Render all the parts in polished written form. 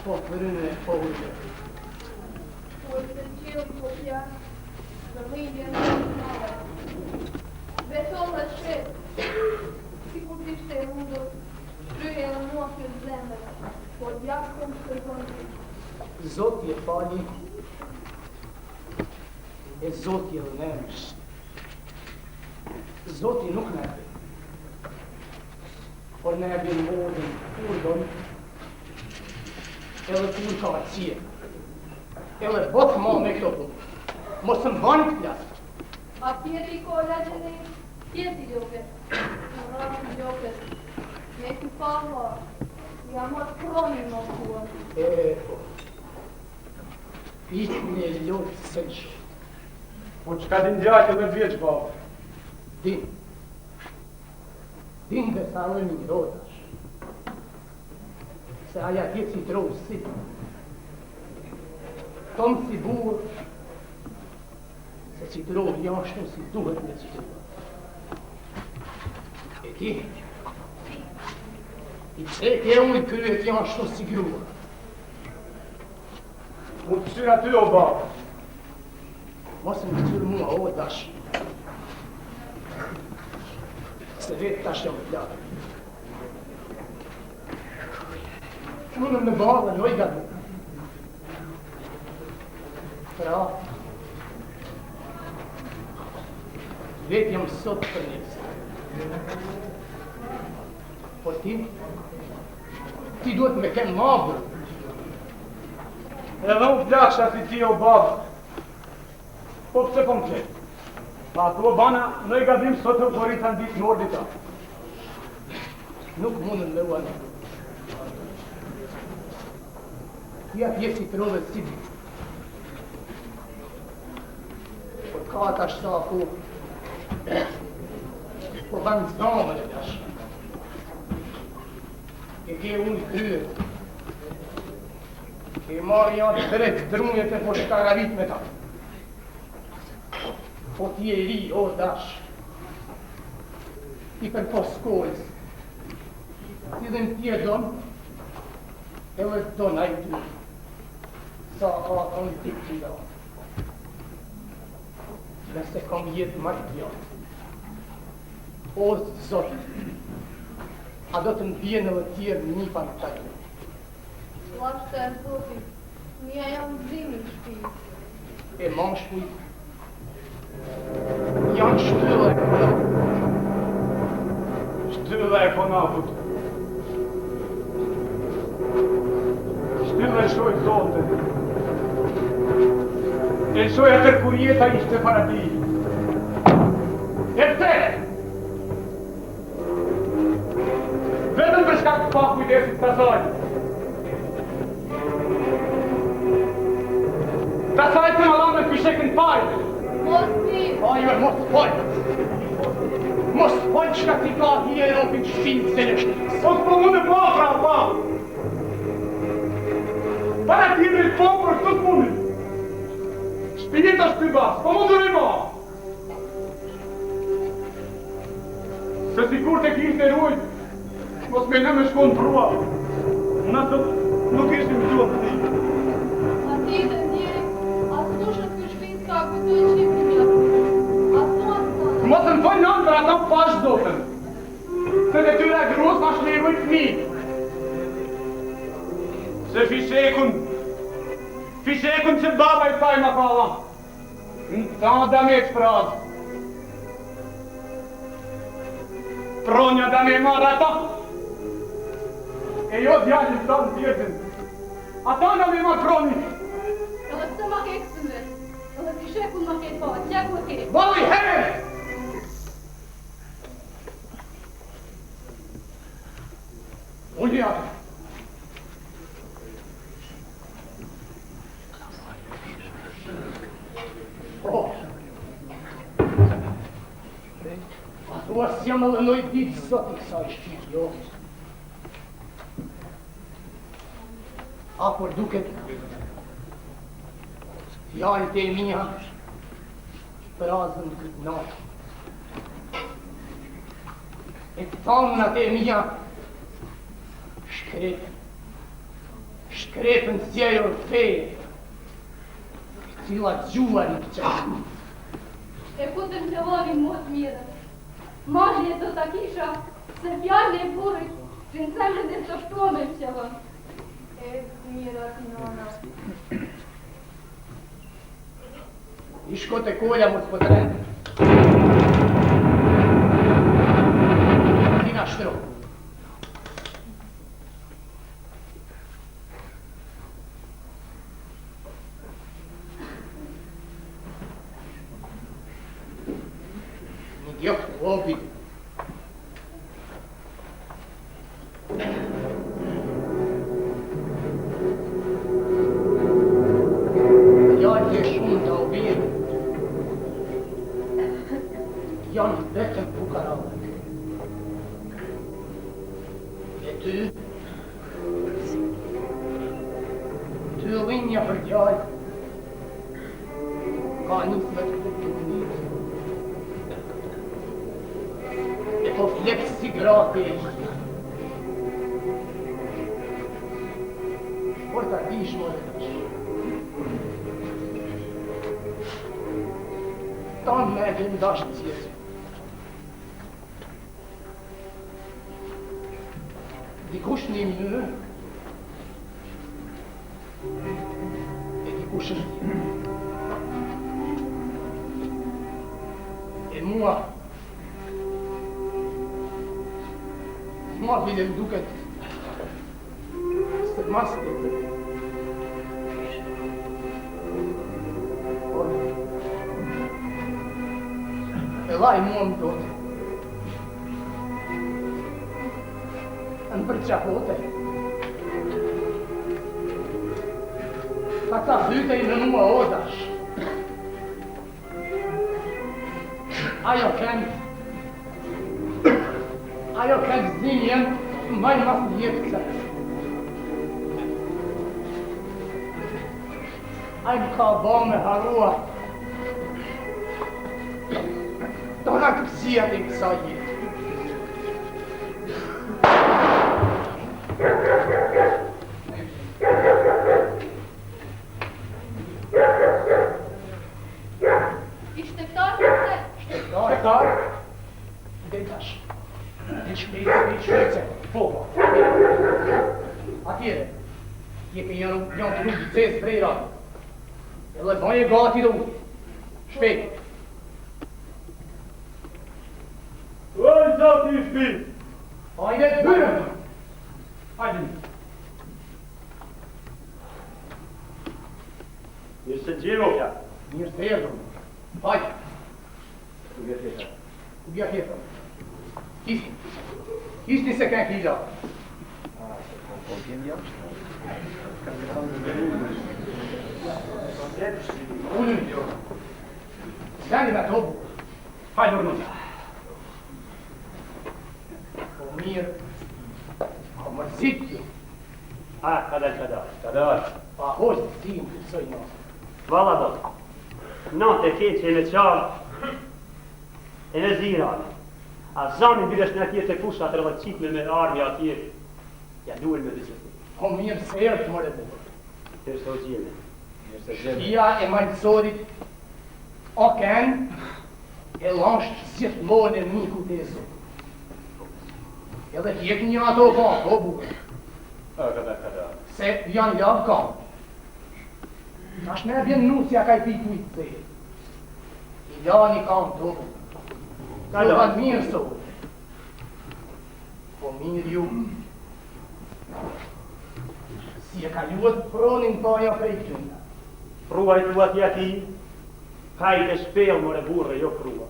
Po përënë e po ujë. Po e të qilë po pja, në mëjnje në mëjnje. Beton dhe shetë, si kur t'ishte e mundur, shryje në mua kjo zemër, po djakë kom shkërgon të. Zoti e fali, e Zoti e nëmësh. Zoti nuk në ebë, por në ebë në modin, urdon, edhe kur ka atësie, edhe botë ma me këto punë, mos më banë të plasë. A pjeti kolla që ne, pjeti gjokës, në rrëmë gjokës, me të pava, jam atë kronin në kuën. Itë një ljotë se që. Po që ka din gjajtë dhe vjeqë, babë? Din dhe sa në një rodash, se aja tjetë si trojë si, tonë si burë, se si trojë jashtu si duhet me si trojë. E ti, i cekje unë kryet jashtu si grua. Unë të syra ty, o babë. Mos më këtyrë mua, o dash. Se vetë tash jam plakë. Unë me bërë në ojga dhe. Pra, vetë jam sot për njësë. Po ti duhet me kemë mabër. Edhe unë plakësha si ti, o babë. Po pëse po më qetë? Pa ato bana, në i gadim sot të porita në ditë në ordita. Nuk mundën me uanë. Ja pjesi të rove si di. Po ka ata shta po banë zdamë e dash. E ke unë kryet. E marë janë të drejtë drunjet e po shkagarit me ta. Po ti e ri, o dash, ti për poskojës, ti dhe në tje donë, edhe donë a i ty, sa ato në t'i tira. Nëse kam jetë marë pjatë. O Zotë, a do të n'bjenë edhe tjerë një pa në tajnë. Lashtë e Zotit, mija jam zimi në shpi. E mashkuj, janë shtylla e konaput. Shtylla e konaput. Shtylla e shoj Zote. E shoj atër kur jeta ishte para ti. E pse? Vetëm për shkak të pa kujdesit të saj. Të saj të më lanë me pishekën pajtë. Mos ti! Ajo, mos pojtë! Mos pojtë shka ti ka hi e ropin shqinë të lështës. O s'po mundë po, pra, pa! Para ti me po, për shtu t'mundë. Shpinit është ty bas, po mundë me po! Se sikur të kishtë e rujt, mos me në me shkonë prua. Në të nuk ishtë më gjuhë të ti. A ti dhe ndjeri, as dushët kë shpinë s'ka këtu i qipë një. As tu as të. Mos në fojnë nëmë për ato pash dotën. Se dhe tyre e grus ma shmejrujt fmi. Se fishekun që baba i taj ma kalla. Në ta da me që prazë. Pronja da me marrë ata. E jo djallin të në tjetën. Ata da me marrë proni. Edhe pëse ma ke kësëndre? Edhe fishekun ma ke pa, qek ma ke? Vali herë! Unë jatë. Ato asë jam edhe nëjë ditë sot i kësa i shqitë jo. A por duket fjallët e mija prazën këtë natë. E thamnat e mija shkret shkrepën sjellur feje, cila gjuar I qëtë. E ku të më qëllovi më të mire, mazhje të ta kisha, se fjallë e burit, që në zemë dhe të shtuame më qëllon. E mira ti nona. I shko të kolja mos po të rendë. Tina shtro. Një gjok të lopi. Janë vetëm fukarave. E ty linja për gjaj, ka njës me të kuptu njës. E po flek si gratë e ishtë. Por ta dish më dhe tash. Tanë me e gëndash të cjesë. Dikush një mënyrë, e dikush është e mua vile më duket se mas të e laj mua më dote. Në përqapote. Ka zyte I në mua odash. Ajo kënd zinjen mbaj mas njefëse. Ajo ka ba me harua. Tona këpsijat I kësa jetë. I shtektar përse? Shtektar? Dhe tash. Dhe shpejtëse. Po. Atjere. Jepe janë të rrugë cesë prej radë. E le baje gati dhe ujë. Shpejt. Oj, zati I shpit! Hajde të bërëm! Hajde! Mirë se gjero kja. Mirë se erdhëm. Hajde. Ku bja tjetër? Ku bja tjetër? Ishti se kënë kila. Po t'jem jashtë. Ullën jo. Zendi me tobu. Hajde urmën. Po mirë. A mërzit jo. Kadar. Pa hoqë të tim të soj nësë. Valla do, natë e keqe e në qarë, e në zirane. A zani bilesh në atje të kusha të rëvëqitme me armi atje, ja duhen me disë. Po mirë se erë të mërë dhe. Të shto gjene. Shia e majtësorit, o kënë, e lashtë zjetë mojnë e miku të e zotë. Edhe t'jek një ato kanë, o buke. Kadar. Se janë javë kanë. Tash me vjen nusja ka I piku I të thejë. I lani kanë të buke. Ka do kanë mirë sotë. Po mirë ju. Si e ka luët pronin paja prej kënda. Prua I tua tja ti, ka I të shpelë mëre burre, jo prua.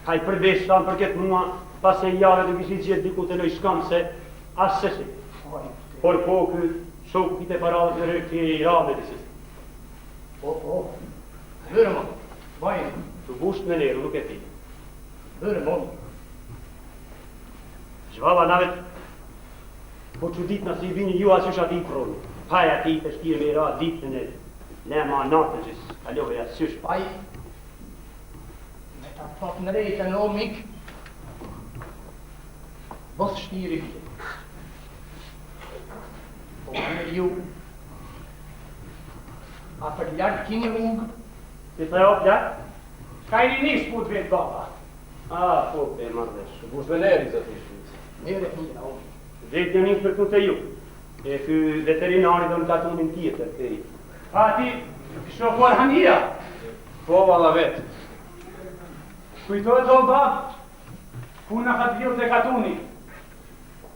Ka I përvesh tanë për këtë mua, pas e jave të kishit gjithë diku të nëj shkamë se asë sësi. Por po këtë shokë pite paradë të rëkë I rame të sësi. Po, hërë më, bajnë, Të busht me neru, nuk e ti. hërë më. Zhvala navet, po që ditë nësi I bini ju asë shati I proni. Paja ti të shtirë me ra ditë në ne ma natë gjithë, kalove asë Paj, me ta thot në rejtë në omik, bos shtiri vje. Po më ju. A për lartë kini rrugë? Ti të jo plak? Ka i njës put vetë baba. Po, e marrësh. Bush me neri, zoti shpit. Mere mira, o. Vetë një njës për këtu të ju. E ky veterinari dhe në katunin tjetër të i. A ti, shofar hania? Po, valla vetë. Kujtohet o bab, puna ka të vjellë të katuni.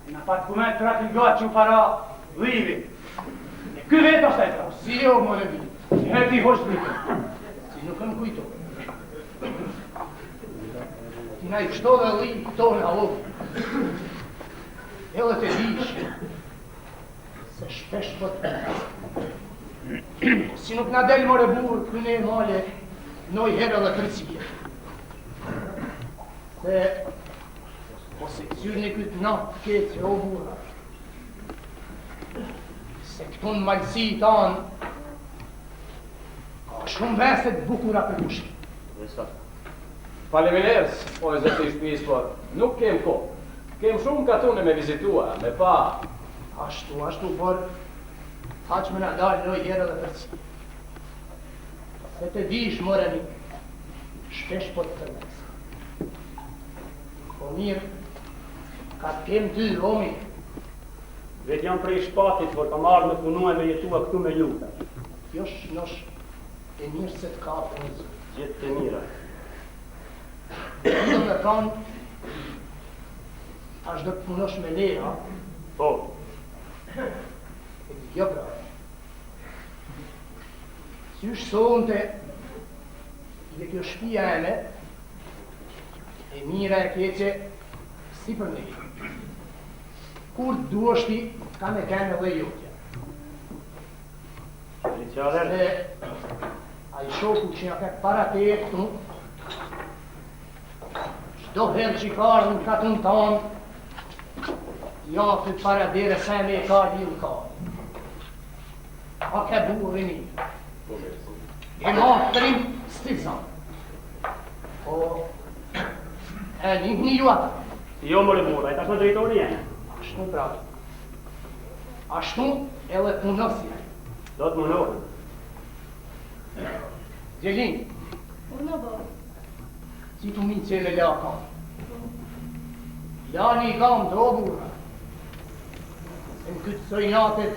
Në patë kumet të ratë gatë që u para dhivi. E ky vetë është e tra. Si jo, more vi. Si herë ti hosh dhike. Si nuk në kujto. Ti na i kështo dhe li tonë a lovë. Edhe të dish. Se shpesh për të si nuk na del more burë, këne e male, noj herë dhe kërcije. Se ose cyrë në këtë natë këtë që o burra. Se këtu në malësi tanë ka shumë veset bukura për kushki. Faleminderit, o e zoti shpis, por nuk kem kohë. Kem shumë katune me vizitua, me pa. Ashtu, por haq me në dalë noj herë dhe kërcije. Se të dish, moreni, shpesh po të tërmes. Po mirë, ka të kem ty, omi. Vetë jam prej shpatit, por ka marrë me punua me jetua këtu me luta. Josh, e mirë se të kapë në zë. Gjithë të mira. Do me thonë, tash do të punosh me leja. Po, E di jo pra. Qysh sonte, dhe kjo shpia eme, e mira e keqe, si për ne. Kur të duashti, ka me keme dhe jotja. Richard, Se a i shoku që nga këtë para te e këtu, çdo herë që i ka ardhë në katun tonë, ja këtë para dhere se me e ka dhjë ka. A ke burri një. E matërin stizan. Po, e një ju ata. jo more burra, e tash në drejtori janë. Ashtu pra. Ashtu edhe punësja. Do të mundohen. Gjelin, Unë bërë. si tu minë qele la kam. Lani i kam të o burra. Se në këtë sojnatet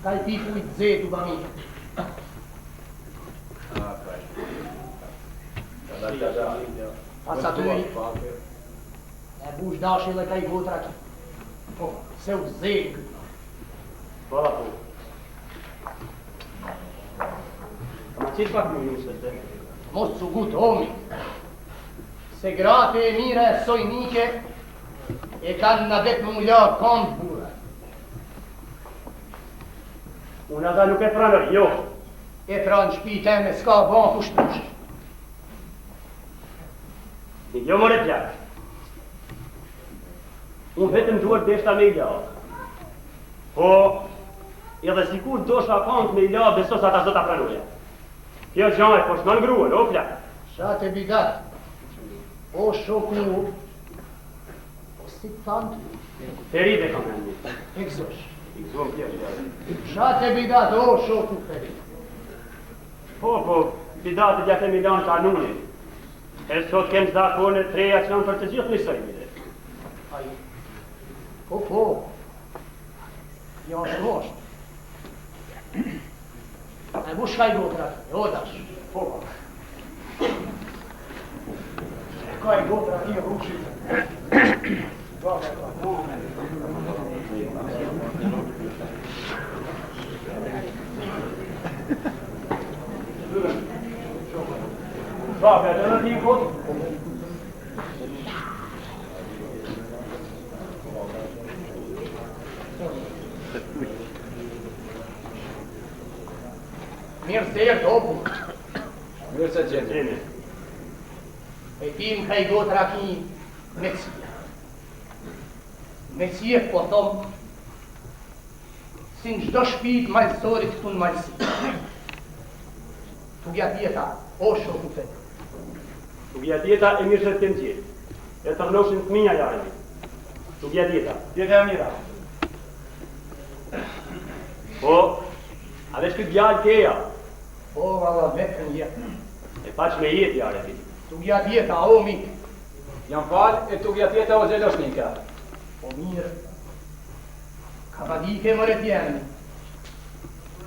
ka i piku i të zetu ba mi. Pas aty, e bush dashi dhe ka i gotra ki. Po, se u zetë këtë. Po, po. Ma qëtë pak më njësë të? Mos su gut omi. Se grate e mire e sojnike e kanë në det më mula kam të burra. Unë ata nuk e pranër, jo. E pranë shpite me s'ka ban kushtush. Jo more plak. Unë vetëm duhet deshta me i lafë. Po, edhe sikur dosha kanë me i lafë, besos ata zdo t'a pranuja. Kjo gjaj, po shman gruën, o plak. Shate bidat, o shoku, o si të thanë ty, Feride kam e një. e këzosh. I këzom pjesë. Shate bidat, o shoku feri. Po, bidatit ja kemi lanë kanunin. E sot kem zakone treja që janë për të gjithë njësojmire. Ai, po, janë shmosht. E bu shkaj gotra, e odash. Po, e ka i gotra ti e rrushit. Vabbè, te lo dico. Mirë se e topu. Mirë se gjendje. Gjeni. E tim ka i gotra ki me cija. Me cija po thom, si në gjdo shpit malësorit këtu në malësi. Tugja tjeta, o shoku fetë. Tugja tjeta e mirë se të kemë gjithë. E tërnoshin të minja jajmi. Tugja tjeta. Tjeta e mira. Po, a vesh këtë djallë keja? Po, valla vetën jetë. E pa që me jetë jare ti. Tu gjatë jetë, a omi. Jam falë e tu gjatë jetë o gjeloshnika. Po mirë. Ka pa dike mëre tjenë.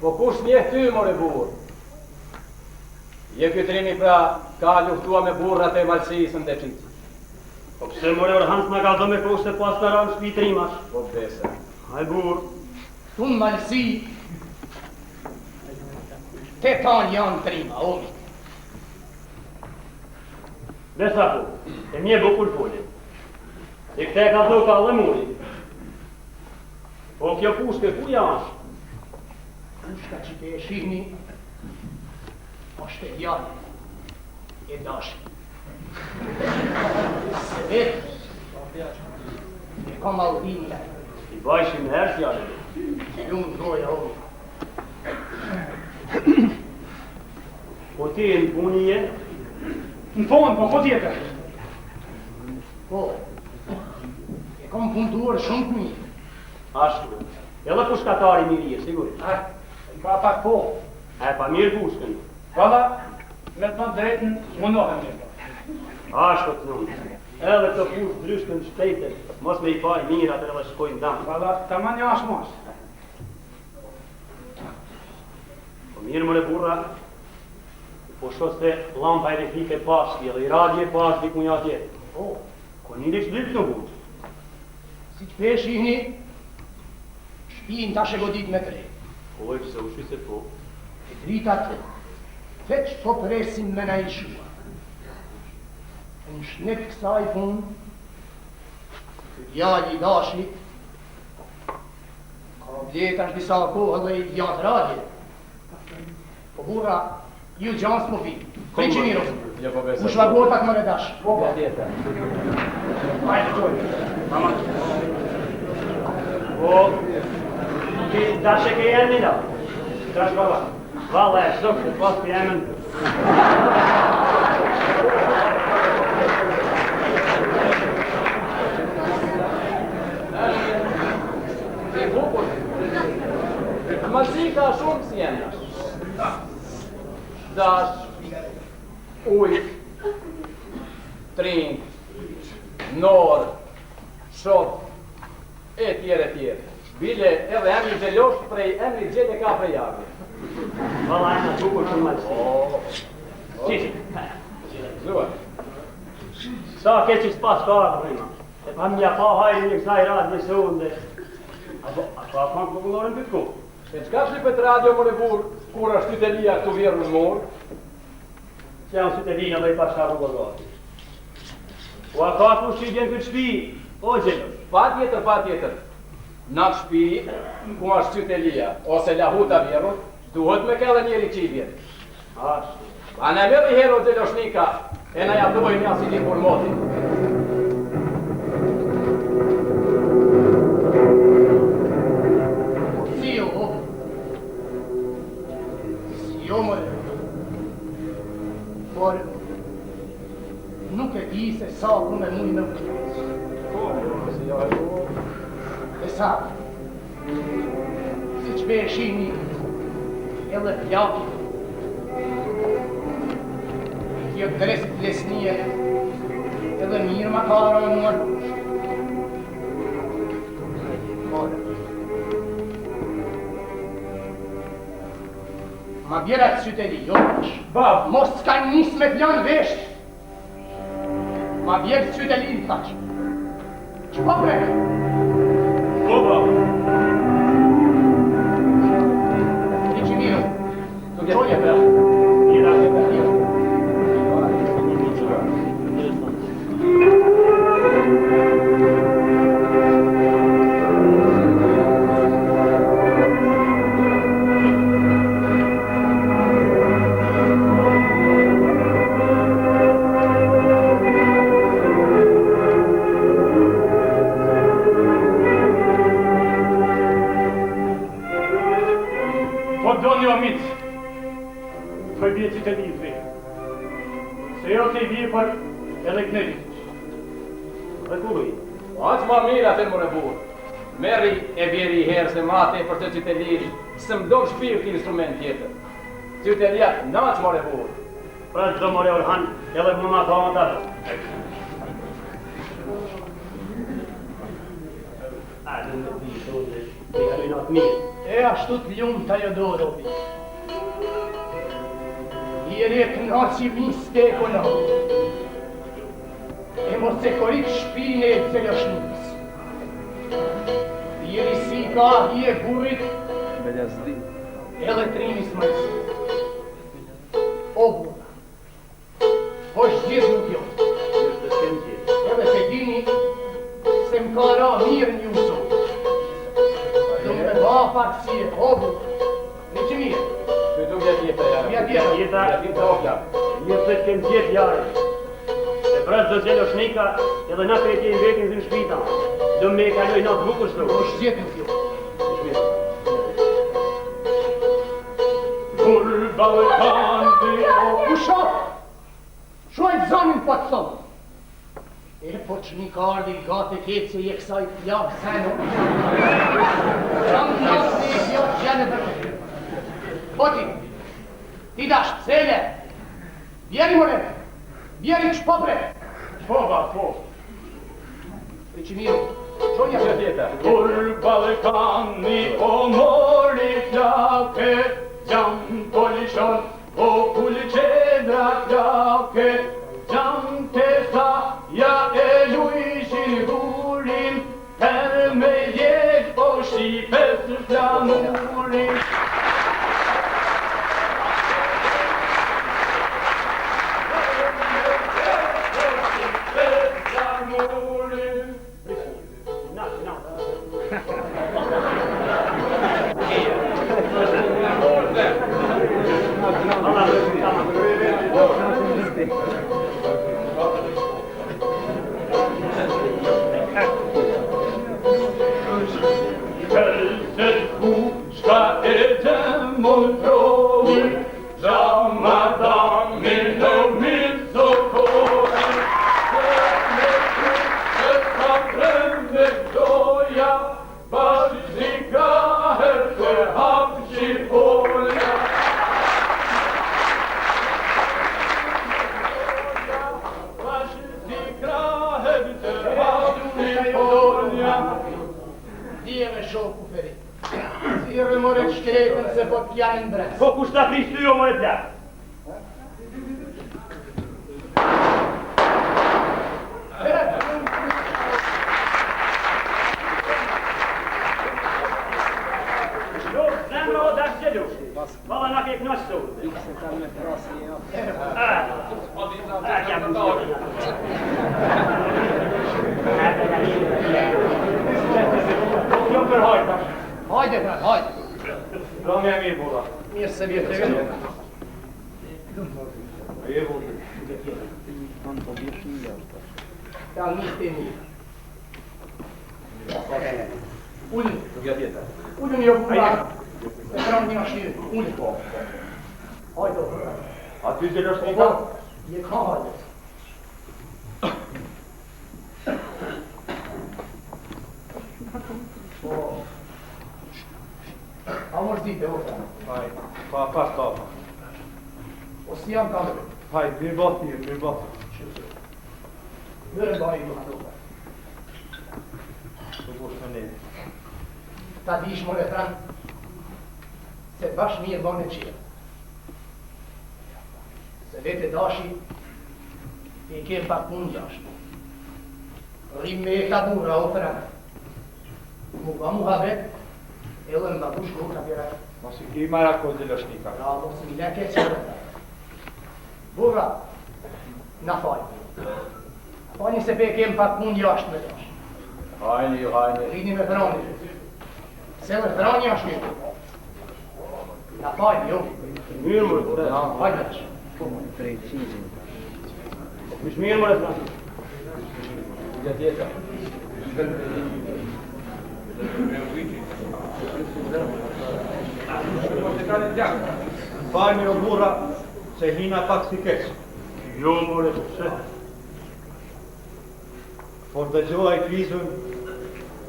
Po kush njeh ty, more burë? Je kytrimi pra ka luftua me burrat e malësisën dhe qitë. Po pse more orhanës nga ka do me kohë se pas të ranë shpit rimash? Po bese. Haj burë. Tu në malësi. Te tanë janë trima, omi. Besa po, e mje bukur folin. E këte ka do ka dhe muri. Po kjo pushke ku janë? Pushka që te e shihni, është e djallë, e dashë. Se vetë, e ka maldinja, I bajshim herë t'jale. ju më goja omi. Po ti e në puni je? Në fond, po po tjetër. Po, e kom puntuar shumë të mirë. Ashtu. Edhe pushkatari mirë je, sigurisht. I ka pak po. E pa mirë pushkën. Valla, me të drejtën, mundohem mirë. Ashtu të nëmë. Edhe të pushë dryshkën shtetet, mos me I paj mirë atër edhe shkojnë damë. Valla, ta ma një ashtë mos. Po mirë mëre burra, po shos se lampa elektrike pashki edhe I radje pashki ku një atje. Po, Ko një që dytë në buqë. si që pe shihni, shpijin ta shegodit me tre. Po e pëse u shy se po. E dritat, veç po presin me na I shua. Në shnet kësaj pun, të djali I dashit, ka bletash disa kohë dhe I djatë radje. Po burra, ju gjanë s'po vi. Kri që mirë, Jo po bese. u shvagotak më redash. Po tjetër. Hajde, qojë. Mama. Po, ti dashe ke jenë një da? Dash valla. Valla e shok të pas për jemen. E bukur. Malësi ka shumë si jenë. Dash, ujë, trinj, norë, shok, e tjere. Bile edhe emri gjelosh prej emri gjele ka prej javë. Valla e në bukur shumë malësi. Si. Zua. Sa ke që s'pas ka arë prima. E pa mja pa hajri një kësaj radë një sonde. A pa kanë popullorën për të ku? E qka shlipet radio më burë, kur është tytelia këtu vjerë në morë? Që janë sytelina dhe I pasha rrugë. Po a ka ku që I bjen këtë shpi, o gjelosh? Pa tjetër. Në të shpi, ku është tytelia, ose lahuta vjerë, duhet me kelle njeri që I vjerë. Ashtu. A në mërë I herë o gjeloshnika, e në jabdojnë një asili për moti. Si jo mëre. Por, nuk e di se sa ku me mujë me vëqës. E sa, si që be e shini, edhe pjaki, kjo dres plesnije, edhe mirë ma kara me mua lush. Por, ma bjerat syteli, jo tash. Bab, Mos s'ka njës me t'janë vesh. Ma bjerë sytelin, tash. Që pa prek? Po ba. Ti që mirë. Tuk e Qoje, tjetër. Jena që ka. po do një omit. Për bje që të një të vejë. Se jo të I bje për edhe kënëri. Dhe ku do I? Aqë ma mirë atë më në burë. Merri e bjeri i herë se mate për të që të lirë, së më do shpirë të instrument tjetër. Që të lirë, naqë more burë. Pra që do more Orhan, edhe më ma thonë të atë. A, në të di, tonë, të kalinat mirë. E ashtu të ljumë të Jodorovi. Jere kënaci miste e konovi. E mos e korit shpine e Zeljoshnikës. Jeri si ka ahi e burit, edhe trimi smajsi. O bura, hosh gjithë nuk jo. Edhe se dini, se m'ka ra mirë njëso. Do me va pak si e o bura. Në që mirë. Që tu vjetë jetë e jarë. Vjetë Jeta, Vjetë okja. njërë të kemë tjetë jarë. E pra që do Zeljoshnika, edhe na për e tjenë vetin zë në shpita. Do me e kaloj na të bukur së hosh gjithë nuk jo. Kur Balkani o Usho! Shuaj zonin pa të thonë. E po që një kardi gati ketë se je kësaj t'javë senu. Jam t'javë se je t'javë gjene për të. Po ti dash pësele. Bjeri more, bjeri që popre. Po, ba, po. E që miru, qonja Që tjetër. Kur Balkani o mori flake, gjam polishon o kullë qedra flake, gjam të sa ja e lujshin gurin, her me jek o shqipet flamurin. Kërset ku shka e demonstroi, Ramadan në mizokoi, se ka prende doja, bashika her të hap shqipoja. Bashika her të hap shqipoja. Dije me shoku ku feri. Thire more të shkretën se po t'janë në dres. Po kush ta prish ty o more plak? Jo, zemro o dash gjelush. Valla na ke knaq sotë. Kja më Jo për hajta. Hajde, frat, hajde. Do me mirë, bura. Mirë se vjetë të gëllë. E bura. Ta njështë e mirë. Ullën, Vjetë jetë. ullën jo bura. E kram një ashirë, ullën. Hajde, frat. A ty Zeljoshnika? Je ka hajde. A mos dite, o frat. Hajde, pas ta. O si jam kamerë. Hajde, mirë bëhë mirë, mirë bëhë. Vërë bëjë ju ato. Të bosh me ne. Ta dish more fran, se bash mirë bane qirë. Se vete dashi, i kem pak punë jashtë. Rrim me e ka burra o fran. Mu ba mu habet, edhe më babush kohë pjera. Mos i ki mara ko Zeljoshnika. Ra, mos mi leke qërë. Burra, na faj. Fajni se pe kem pak punë jashtë me dash. Hajni ju, hajni. Rini me frani. Se me frani ashtë një. Na fajni, jo. Mirë më të Hajde dash. Mish mirë më të Vjetë jetë. Falni o burra, se hina pak si keq. Jo more pse. Por dëgjoj krizën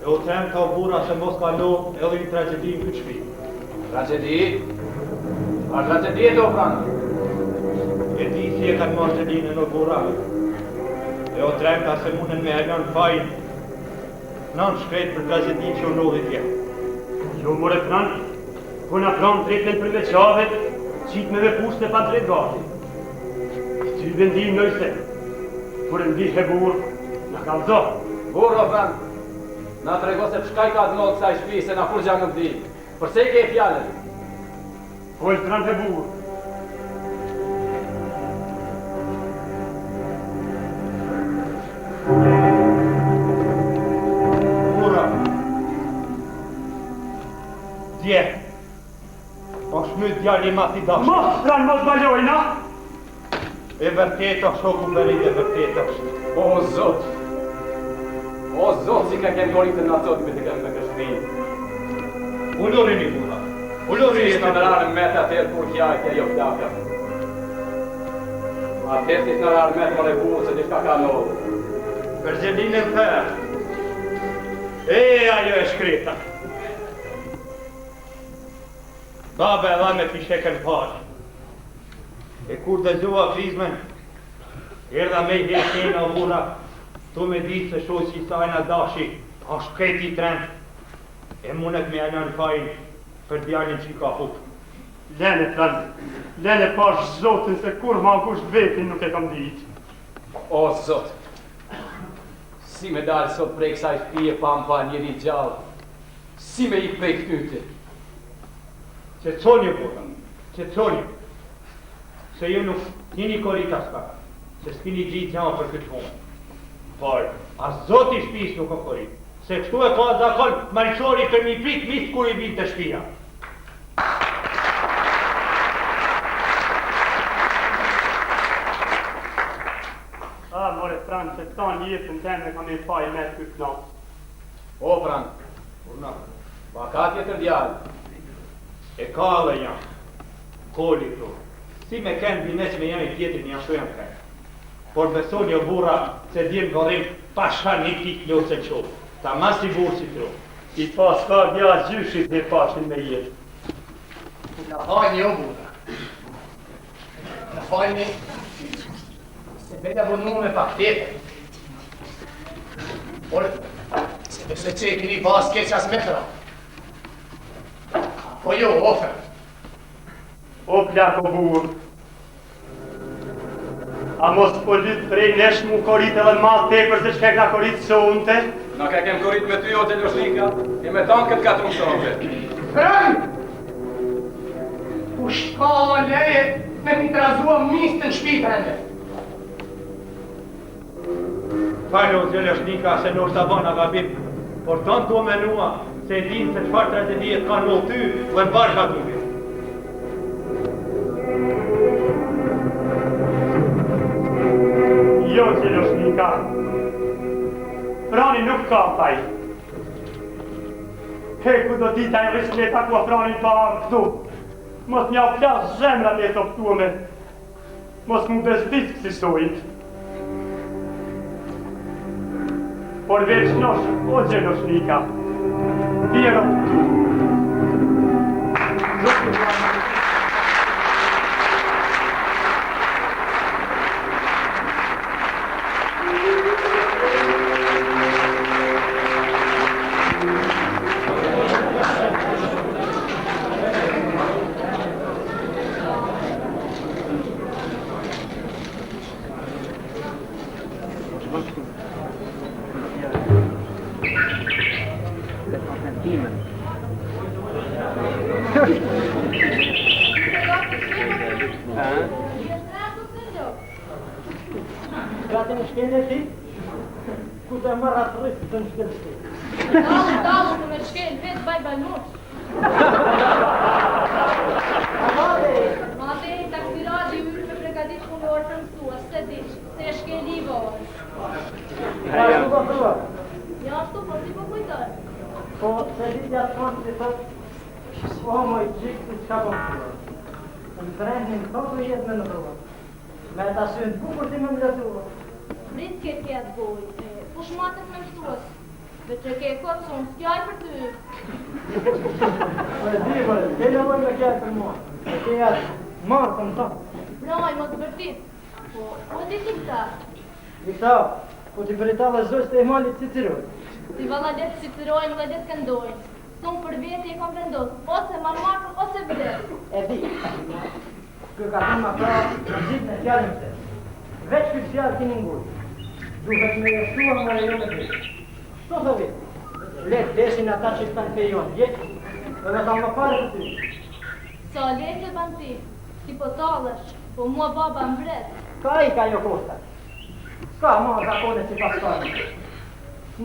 e E o trem të o bura se mos ka lo edhe një tragedi në këtë shpi. Tragedi? A tragedi e do pranë? E di si e kanë marrë gjedinën o bura. E o trem të se munen me helon fajn. Nën shkret për tragedi që o nodhi tje. Jo more pranë, ku na pranë tretën për veçavet, qitë me pushtë e pa drejt gati. Që i vendim nëjse, kur e ndihe burë, na ka zohë. Burë o pranë, na trego se pëshkaj ka dënohë kësaj shpi se na kur gja nuk di. Përse i ke e fjallën? Kojë pranë të burë. Dje, o shmyt djali ma ti dashtë. Mos pranë mos balojna! E vërtet është shoku berit e vërtet është. O Zot! O Zot, si ka kemë goritë në atot me të kemë me kështrin. Ullorini bura, ullorini Si në nërarën me të atërë kur kja e kja jo plaka. Atërë si në nërarën me të më rebu se dishka ka nëllë. Për gjedin e thërë. Ajo e shkreta. Baba e dha me fisheken parë. E kur dhe gjua krizmen, erdha me i hekina o bura, tu me ditë se shoqë që i sajna dashi, është kreti tren, e munet me alën fajn për djalin që i ka huk. Lene pranë, lene pash zotin se kur ma kusht vetin nuk e kam ditë. O Zot! Si me dalë sot prej kësaj shpije pa njeri gjallë, si me i prej këtyte. Që coni bura, që coni. Se ju nuk tini korita s'ka, se s'kini gjitë gjanë për këtë humë. Por, as zoti shpis nuk o korit, se kështu e ka zakon mariqori të mi prit misë kur i vinë të shpia. More pranë, se tanë jetën teme kam e faj me të këtë natë. O pranë, Urna, pa ka tjetër djallë. e ka dhe janë, koli këtu. Si me kenë bineq me jemi tjetër një ashtu jam kenë. Por besoni o bura se djemë gorim pasha një pik ljotë se qovë. Ta mas i burë si tru. I pas ka dja gjyshit dhe pashin me jetë. Na fajni o bura. Na fajni se vete vënu me pak tjetër. Por, se besë që e kini pas keqas metra. Po jo, ofër. O plak o burë. A mos po lytë prej nesh mu korit edhe ma tepër se shkek na korit së unte? Na ka kem korit me ty o të ljoshnika, e me tanë këtë katër mësove. Frën! U shka leje me mi të razua mistë në shpi brende. Fajnë o zjelëshnika se në është abona gabim, por tonë të menua se e dinë se qëfar tragedijet kanë në ty dhe në barë gabimit. Jo, Gjeloshnika. Prani nuk ka taj. Heku do dita e vëshleta ku a prani të arë këtu. Mos mja u plas zemra me të optume. Mos mu bezdit kësi sojit. Por veç nosh, o Gjeloshnika. Vjero. Gati në shkene ti, ku të marrë atë rrisë të në shkene ti. Dalu, të me shkel, vetë baj balmosh. Mate, taksirati yrë me pregadit punor të mësua, se dish, se shkeli i vojë. Ja, shtu po prua. Ja, shtu po, si po kujtoj. Po, se ditja të konë që thot, o moj gjikë të qka po prua. Në brendin të të jetë me në prua. Me ta synë bukur ti me më lëtua. Brit këtë këtë bojë, po shmatët me mësuas. Veç e ke këtë son s'kjaj për ty. Më di, më, ke nevoj me kjaj për mua. E ke jatë marë të më ta. Braj, më të vërtit. Po di ti këta. I këta, po t'i përitale zojës të e malit ciciroj. Ti valadet cicirojnë, valadet këndojnë. Sun për veti e kom vendosë, ose marmarkën, ose vërdet. E di. Kë ka të më pra, në gjithë në fjallin të. Veç këtë fjallë kini ngurë. Duhet me jeshtua më e jo me të. Shto të vetë? Letë desin ata që shtanë pe jonë, jetë, edhe ta më pare të ty. Sa letë e ban ti, ti po talësh, po mua baba mbret. Ka i ka jo kosta. Ska ma zakone si paskari.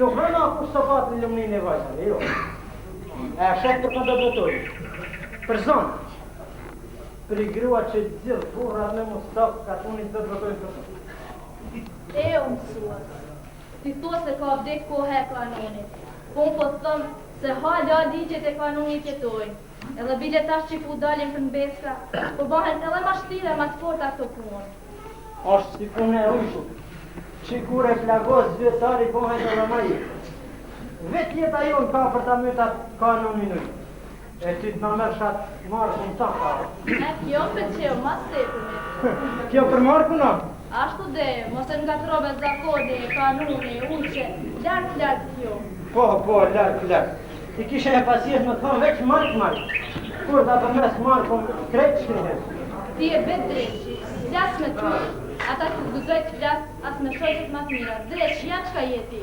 Nuk rëna ku sopat në lumnin e vajtave, jo. E shetë të pëndëdëtori. Për zonë. Për i grua që gjithë burrat me mustaf ka të unit të dëtojnë për zonë. E o mësuat, ti thua se ka vdek kohë e kanonit. Po unë po thëmë se hala ligjet e kanonit jetojnë. Edhe bile tash që ku dalin për mbeska, po bëhen edhe ma shtire ma të forta këto punë. Ashtë si punë e ujshu, që kur e plagos zvetari bëhen edhe ma i. Vetë jeta jonë ka për ta mytat kanonin ujë. E ty të në mërshat markun ta ka. E kjo më pëqeo, ma stepëme. Kjo për markun a? Ashtu dhe, mos e nga trobe zakoni, kanuni, uqe, lartë kjo. Po, lartë. Ti kishe e pasjes më thonë veç mark. Kur ta përmes markun krejt shkrihet. Ti e bet dreqi, flas me ty. Ata të guzoj të flas, as me shojtët ma të mira. Dreq, janë qka jeti.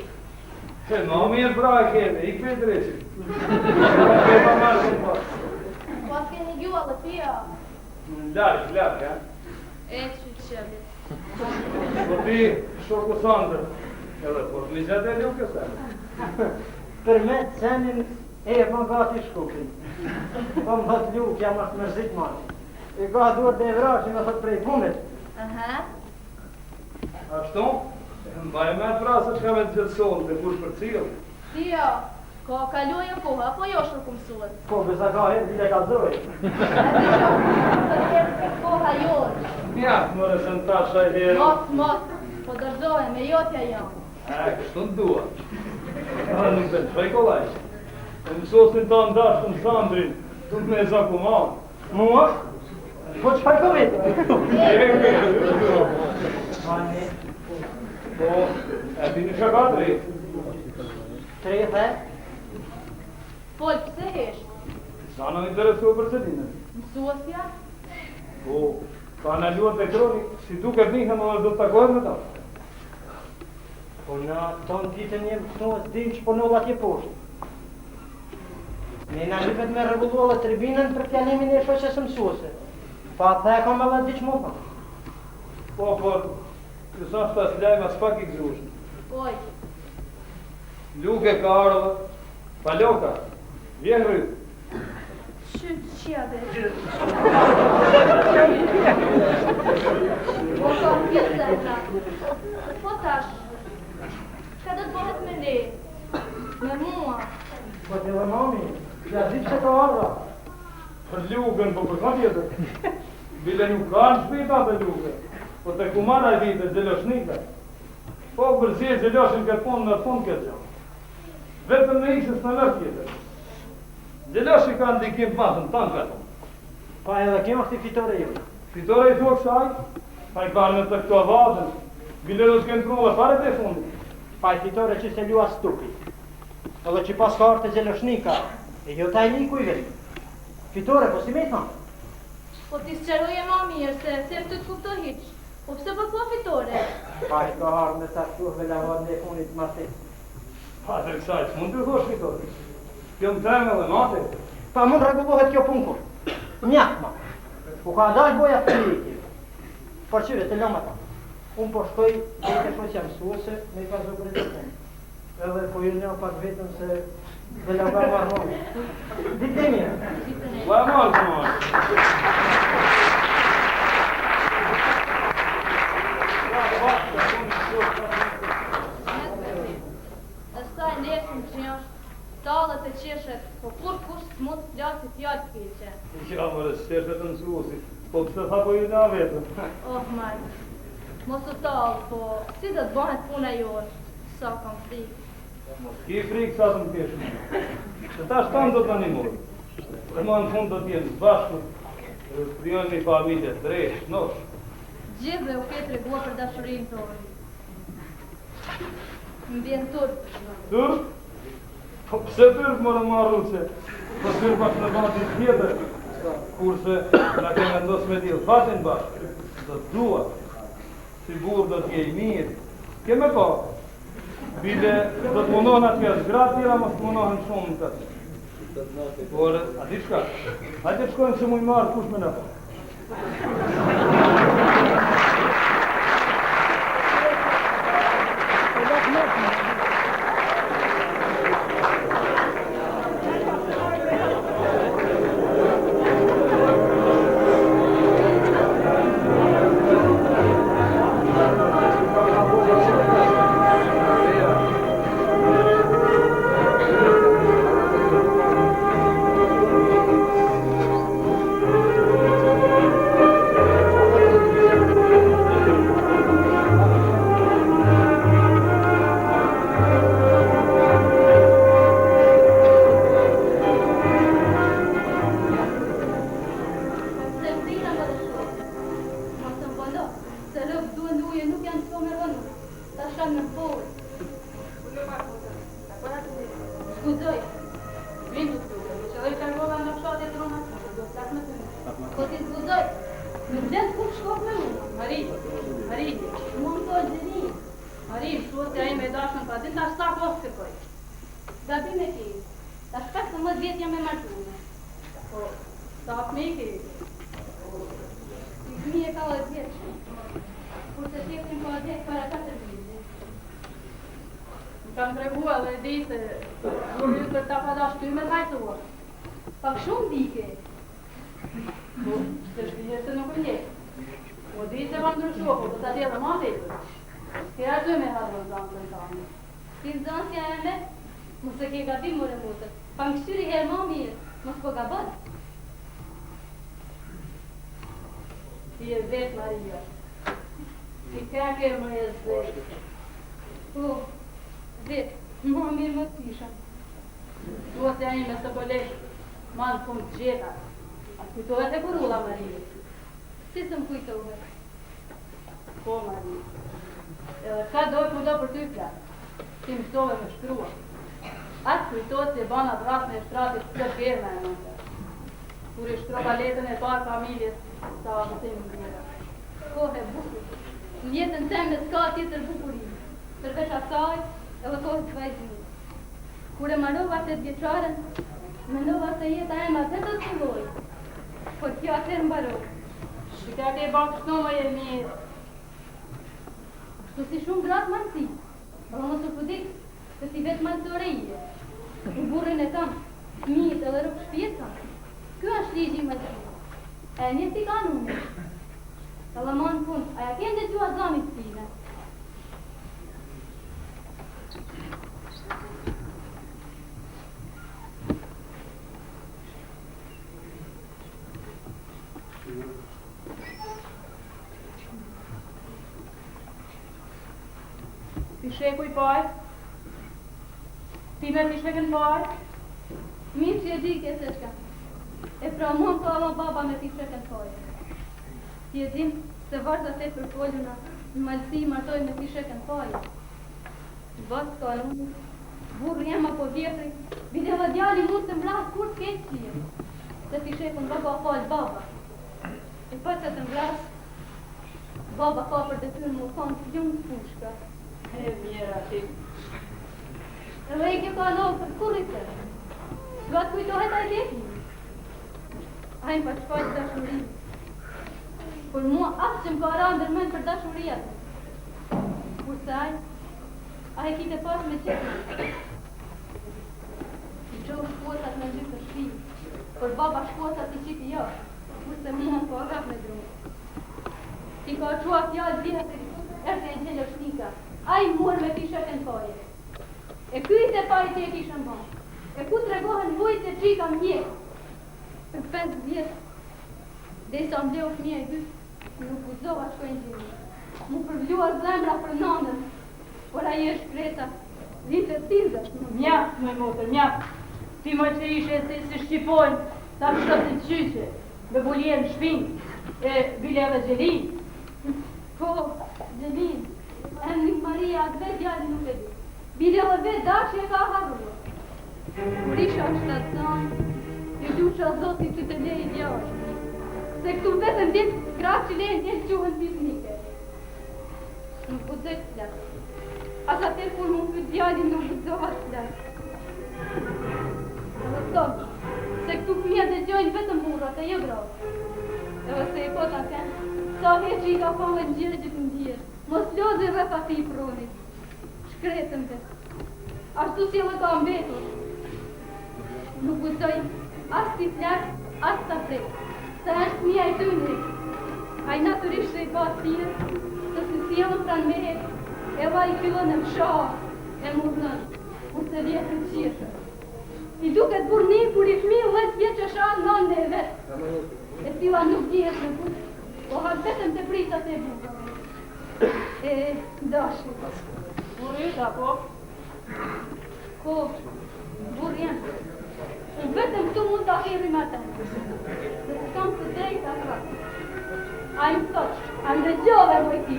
He, ma mirë pra e keme, ik me dreqin. Po atë keni gjua dhe pia. Lark, ja. E që qëllit. Po ti shoku Sandër, edhe po të ligjat e luke se. Për me të senin e më gati shkupin. Po më thot luk, jam ashtë mërzit mani. E ka duhet dhe e vrashin me thot prej punit. Aha. Ashtu? Mbaj me të prasë që ka me të gjithëson dhe kush për cilë. Ti jo, ka kaluaj e koha, apo jo shërë mësuat? Po, bësa ka herë, dile ka zoj. A ti jo, të herë koha jonë. Ja, mëre se në tasha e herë. Mos, po dërzohe, me jotja janë. Kështu në dua. Nuk të në shfej kolaj. E mësosin ta ndashtë në Sandrin, të me e zaku malë. Mua? Po që fajko vetë? Mani. Po, e ti në shaka drejt. Trethe? Pol, pëse hesh? Sa në interesu për cëllinë. Mësuasja? Po, ka në luat e kroni, si duke njëhe më do të takohet me ta. Po në tonë ditën jem këtu e dim që ponolla tje poshtë. Ne në rripet me regulluolla tribinën për fjalimin e shoqes mësuese. Pa the e kam edhe diq mu pa. Po, kësa është tas lajma s'pak i gzushën. Oj, Luke ka ardhë, paloka, vjen rrëtë. shytë qjade. Po kam pjesë zemra. Po tash, ka do të bëhet me ne? Me mua? Po të dhe mami, ja di që ka ardha. Për Lukën, po për ka tjetër. Bile nuk ka në shpita të Luke, po të kumara e ditë, gjeloshnika. Po përzi e gjeloshin këtë punë në fund këtë gjë. Vetëm në isës në lërë tjetër. Gjeloshi ka ndikim pasën tanë këtë. Pa edhe kjo është i fitore ju. Fitore i thua kësaj, pa i kanë në të këto avazën, bile do s'kenë pruve fare të fundit. Pa i fitore që se lua stupi. Edhe që pas ka artë e gjeloshnika, e jo taj liku i vetë. Fitore, po si me i thamë? Po ti s'qeroje ma mirë, se sem të kupto hiq. Po pse po thua fitore? Pa i ka ardhë me sa shturve lavat në e funit masi. Pa të kësaj, s'mund të thosh fitore. Kjo më temë dhe mate. Pa mund regullohet kjo punë kur. Mjak ma. Po ka dalë boja të liki. Por qyre, të lëma ta. Unë po shkoj dhe të shoqja mësuese me i ka zo për e të punë. Edhe po ju një pak vetëm se dhe la nga marë mami. Dite mirë. La marë të marë. Asaj nesën që është talët e qeshet, po kur kush s'mund të flasi fjallë të keqe. Ja, mërë, s'qeshet të mësuesi. Po pëse tha po ju nga vetëm. Oh, majtë, mos u talë, po si do të bëhet puna jonë, sa kam frikë. Mos ki frikë sa të më kesh një. Se ta shtanë do të animojnë. Për ma në fund do t'jenë bashku, dhe të kryon një familje të rejsh, nosh. Gjithë dhe u ke tregua për dashurinë tonë. Më vjen turp. Turp? Po pse turp më në marru që? Po turp ashtë në bandit tjetër. Kurse në keme ndos me t'jellë fatin bashkë. Do t'dua. Si burë do t'jej mirë. Keme pa. Bile do t'munohen atje gratë tjera, mos t'munohen shumë në këtë. Por, a di shka? Hajde të shkojnë se mu i marë kush me në pa. Kam tregua dhe di se kur për ta padash ty me tajtua. Pak shumë dike. Po, të shpije se nuk e njeh. Po di se vam ndryshuar, po të ta djela ma tepër. Ke arsye me hadrën zanë të tamë. Ti zansja eme, mos e ke gabim more mutër. Pa më këshyri herë ma mirë, mos po gabon. Ti e vetë, Maria. Ti ka ke më e zvetë. Po, vetë, ma mirë më t'isha. Duhet e ime së kolegë, ma në fund gjeta. A të kujtohet e kurulla, Maria? Si së më kujtohet? Po, Maria. Edhe ka dojë ku do për ty flasë. Ti më ftove me shkrua. Atë kujtohet se bana vrasën e shtratit të ferma e nënte. Kur i shtrova letën e parë familjes, sa vëtim në mjera. Kohë e bukur. Në jetën teme s'ka tjetër bukurim. Përveç asaj, edhe kohë të vajzimi. Kur e marrova 8 vjeçaren, mendova se jeta ema atë do të filloj. Por kjo atëherë mbaroi. Shika ke bakë shto më e mirë. Kështu si shumë gratë marësi. Pra mos u pëdik se si vetë marësore ije. Në burrin e tam, fëmijët edhe rrugë shtëpisë tam. Ky është ligji i marësisë. E një si kanuni. Edhe më në fund, aja ke ndëgjua zamit time. Ti shekuj pajt? Ti me ti shekën pajt? Mirë që e di ke se shka. E pra mon po avon baba me ti shekën pajt. Ti e dim se vazhda te për foluna në malësi martoj me ti shekën pajt. Vasë ka unë, burë jema po vjetri, vide dhe djali mund të mbras kur të keqë qije. Se ti shekën baba falë baba. E për se të mbras, baba ka për detyrë më konë të gjumë të pushka. E mjera ti. Edhe i ke ka lovë për kurritër. Shka të kujtohet a i lekni. Ajnë pa shfaq dashurin. Por mua asë që më ka ra ndërmen për dashurijat. Kurse a i kite pas me qëtë. I qohë shkuotat me dy për shpi. Por baba shkuotat i qiti jo. Kurse mua më ka rap me drumë. Ti ka qua fjallë dhjetë e gjellë shnika. A i mur me ti shekën koje. E kyjt e pari që e kishën bon. E ku të regohen vujt e qika mjetë. Për 5 vjetë. Dhe i sa mbleu fëmija i dy, nuk guzova shkojnë gjimi. Mu përvlua zemra për nëndën. Por a i është kreta, Vite t'ilë. Mjaft, moj motër, mjaft. Ti moj që ishe si shqipojnë, ta pështot të qyqe, me buljen shpin, e bile edhe gjelin. Po, gjelin, emni Maria, atë vetë djali nuk e di. Bile edhe vetë dashi e ka harruar. Risha shtacion, ju du që a zoti që të lejë djali. Se këtu vetëm ditë gratë që lejë njëllë quhen biznike. Nuk budze të flasë. As atër kur mu këtë djali nuk budzova të flasë. Dhe thonë, se këtu fëmija dhe gjojnë vetëm burrat e jo gratë. Edhe se i po ta kenë, sa heqë i ka fame në gjirë gjithë në gjirë. Mos lozë i rrëth ati i pronit. Shkretëm të. Ashtu si edhe ka mbetur. Nuk budzoj as t'i flasë, as t'a frejtë. Se është fëmija i tyni. A i naturisht e i pa thirë, se si sjellën pranë me, edhe i fillon e mshah, e murnën, u se vjetë në qirë. I duket burni kur i fmi 10 vjeç shanë në e vetë. E tila nuk djetë në kur, o hak vetëm të pritat e bukave. E dashi. Burrita, po? Ko, burjen. Vetëm këtu mund të ahirim atë. Se s'kam të drejt atra. A i më thosh, a më dëgjove mojti.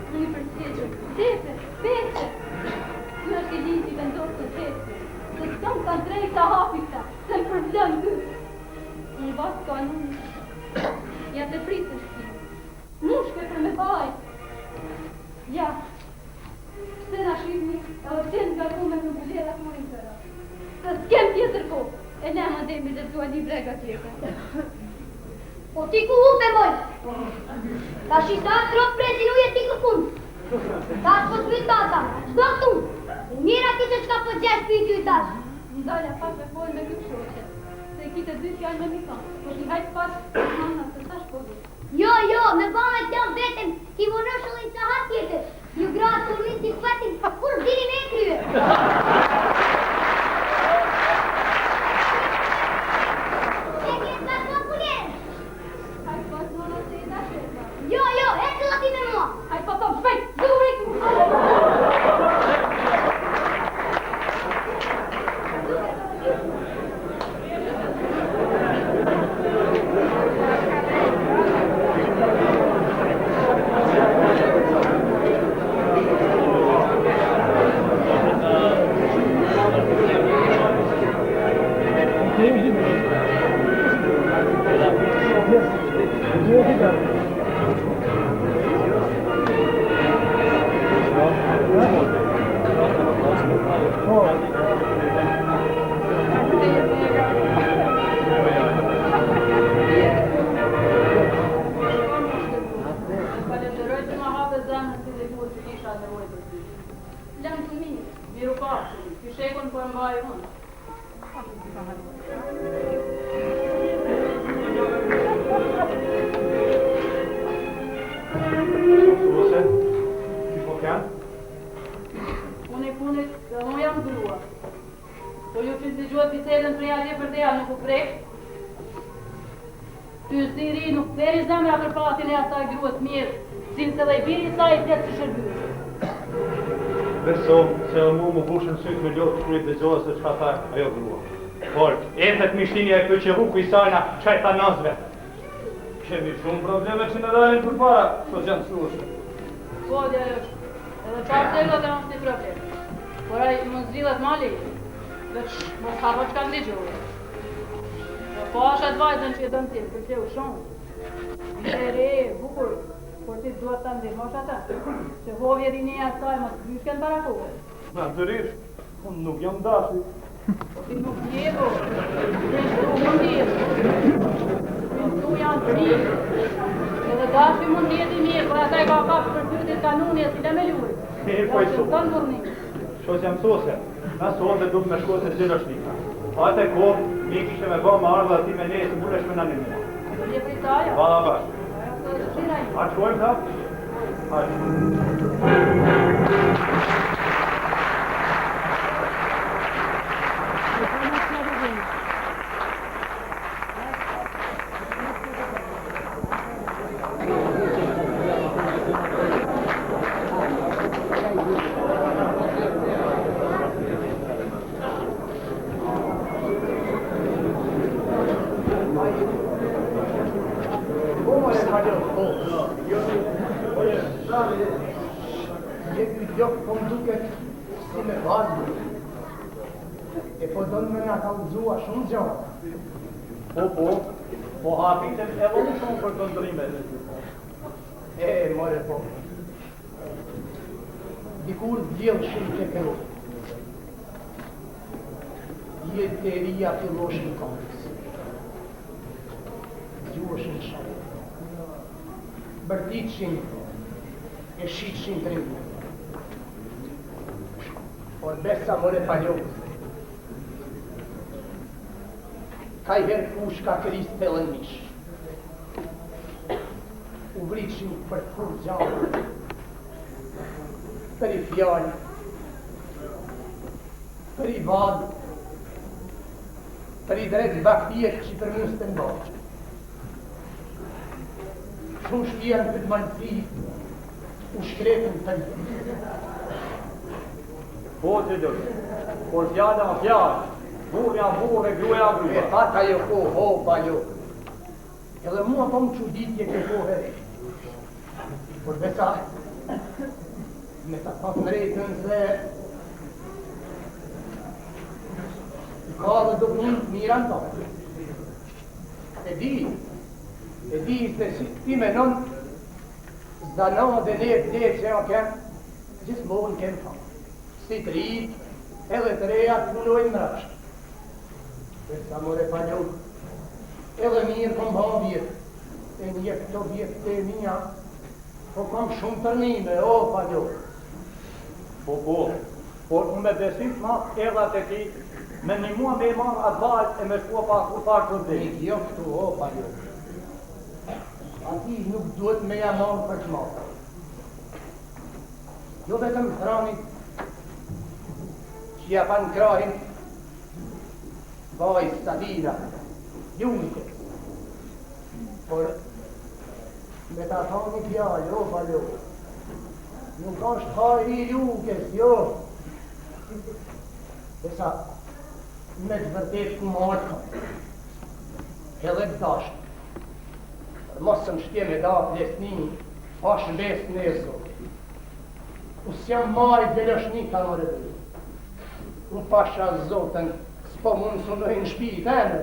Unë i përsjeqë, tepe, peqe. Kjo është i linë që i vendosë të tepe. Se s'kam të drejt të hapita, se më përblen ty. Unë basë kanuni. Ja të pritë shti. Mushke për me baj. Ja. Pse na shqipni, edhe pse nga kume në bulerat më rinëtëra. Se s'kem tjetër ko, e ne më demi dhe tua një brega tjetër. Po ti ku hupe moj? Ta shisa trop presin uje ti kërkun. Ta është po t'vyt tata, shdo këtu. Njëra ki që qka po gjesh për i ty tash. Ndalja pas me pojnë me këtë shoqe, se i kite dy fjallë me mikon, po t'i hajtë pas mama se tash po du. Jo, me bame t'jam vetëm, ki vërëshëllin që hat tjetër. Ju gratë të rritë si fletin, kur dini me e krye. Jo, e të lati me mua. Hajtë pa top shpejt, zurit! Se qka tha ajo grua. Por, ethet mishtinja e pëqevu ku i sajna qaj ta nazve. Kemi shumë probleme që në dalin për para, që që janë slushë. Po, djallësh, edhe qarë të ilot e është një problem. Por ai mund zhvillet mali, veç mos hapa që kanë digjohë. Po është atë vajzën që e dënë tjetë, për qeu shumë. E re, bukur, por ti duhet të ndihmosh ata. Se hovje rinia saj mos byshken para kohë. Natyrisht. Unë nuk jam dashi. Ti nuk jevo, tu mund jetë. Tu janë të mirë. Edhe dashi mund jetë i mirë, por ata i ka kapë për pyrtit kanuni e si le me lujë. Po i su. Shos jam sose, na sonë dhe duke me shko se zilë është nika. Ate ko, mi kishe me ba më ardhë ati me ne, se mund është me në një mua. Je pritaja? Vala bashkë. A shkojmë ta? A nga ka udhëzua shumë gjëra. Po habitet edhe më shumë për këndrimet. More po. Dikur djellë shumë të kërë. Jetëria filloshin kohës. Gjuhëshin shumë. Bërtitshin e shitshin të rinjë. Por besa more paljokës. Ka I herë kush ka këris të lën mish. U vritshin për kur gjanë. Për I fjallë. Për I vadë. Për I drejtë baktijet që për mësë të mbaqë. Shumë shpjerën për të malësi, u shkretën të një. Po që gjërë, por fjallë a fjallë, burë janë burë, gruja a gruja. E tata jo ko, ho, bajo. Edhe mua po më quditje ke ko here. Por besa, me ta pak në rejtën se ka dhe do punë mira në tonë. E di se si ti menon zanon dhe ne vdek që jo kemë, gjithmonë kemë fa. Si të rritë, edhe të reja të punojnë mrashtë. Përsa more paljuk, edhe mirë kom ban vjetë, e një këto vjetë të mija, po kom shumë tërnime, o paljuk. Por unë me besim ma edhe të ti, me një mua me I marë atë valë e me shkua pa kur parë të dhe. Jo këtu, o paljuk. Ati nuk duhet me jamon për të marë. Jo vetëm hranit, që ja pan krahin, vaj stabila, junike. Por, me ta thani pjallë, o paljo, nuk është hajri I lukes, jo. Desa, me të vërtet ku marë kam, edhe të dashtë. Mos më shtje me da plesnini, ashtë besë neso. U s'jam marë dhe lëshni ka në rëdhë. U pasha zotën, s'po mund së nëjnë shpi I temë,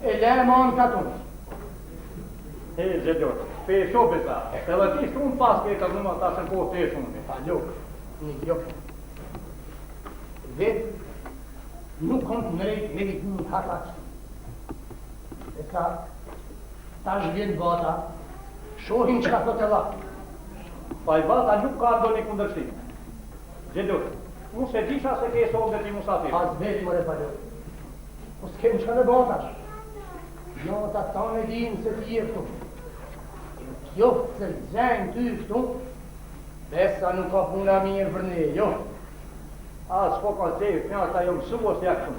e lema në katunë. E, Gjelor, pe shobe ta, edhe ti shumë pas ke të nëma ta shën kohë të e shumë. Paljuk, një gjokë. Vetë, nuk kom të nërejt me vitë një hakat. E ka, tash vjen vata, shohin që ka thot e lakë. Pa I vata nuk ka do një kundërshtim. Gjelor, unë se disha se ke sonë dhe ti musafir. Pas vetë mëre paljuk. Po s'kem që ka në batash. Jo, ta tane dinë se ti e këtu. Jo, se zënë ty këtu, besa nuk ka puna mirë për ne, jo. A, s'po ka qejë, fjallë ta jo mësuo s'ja kështu.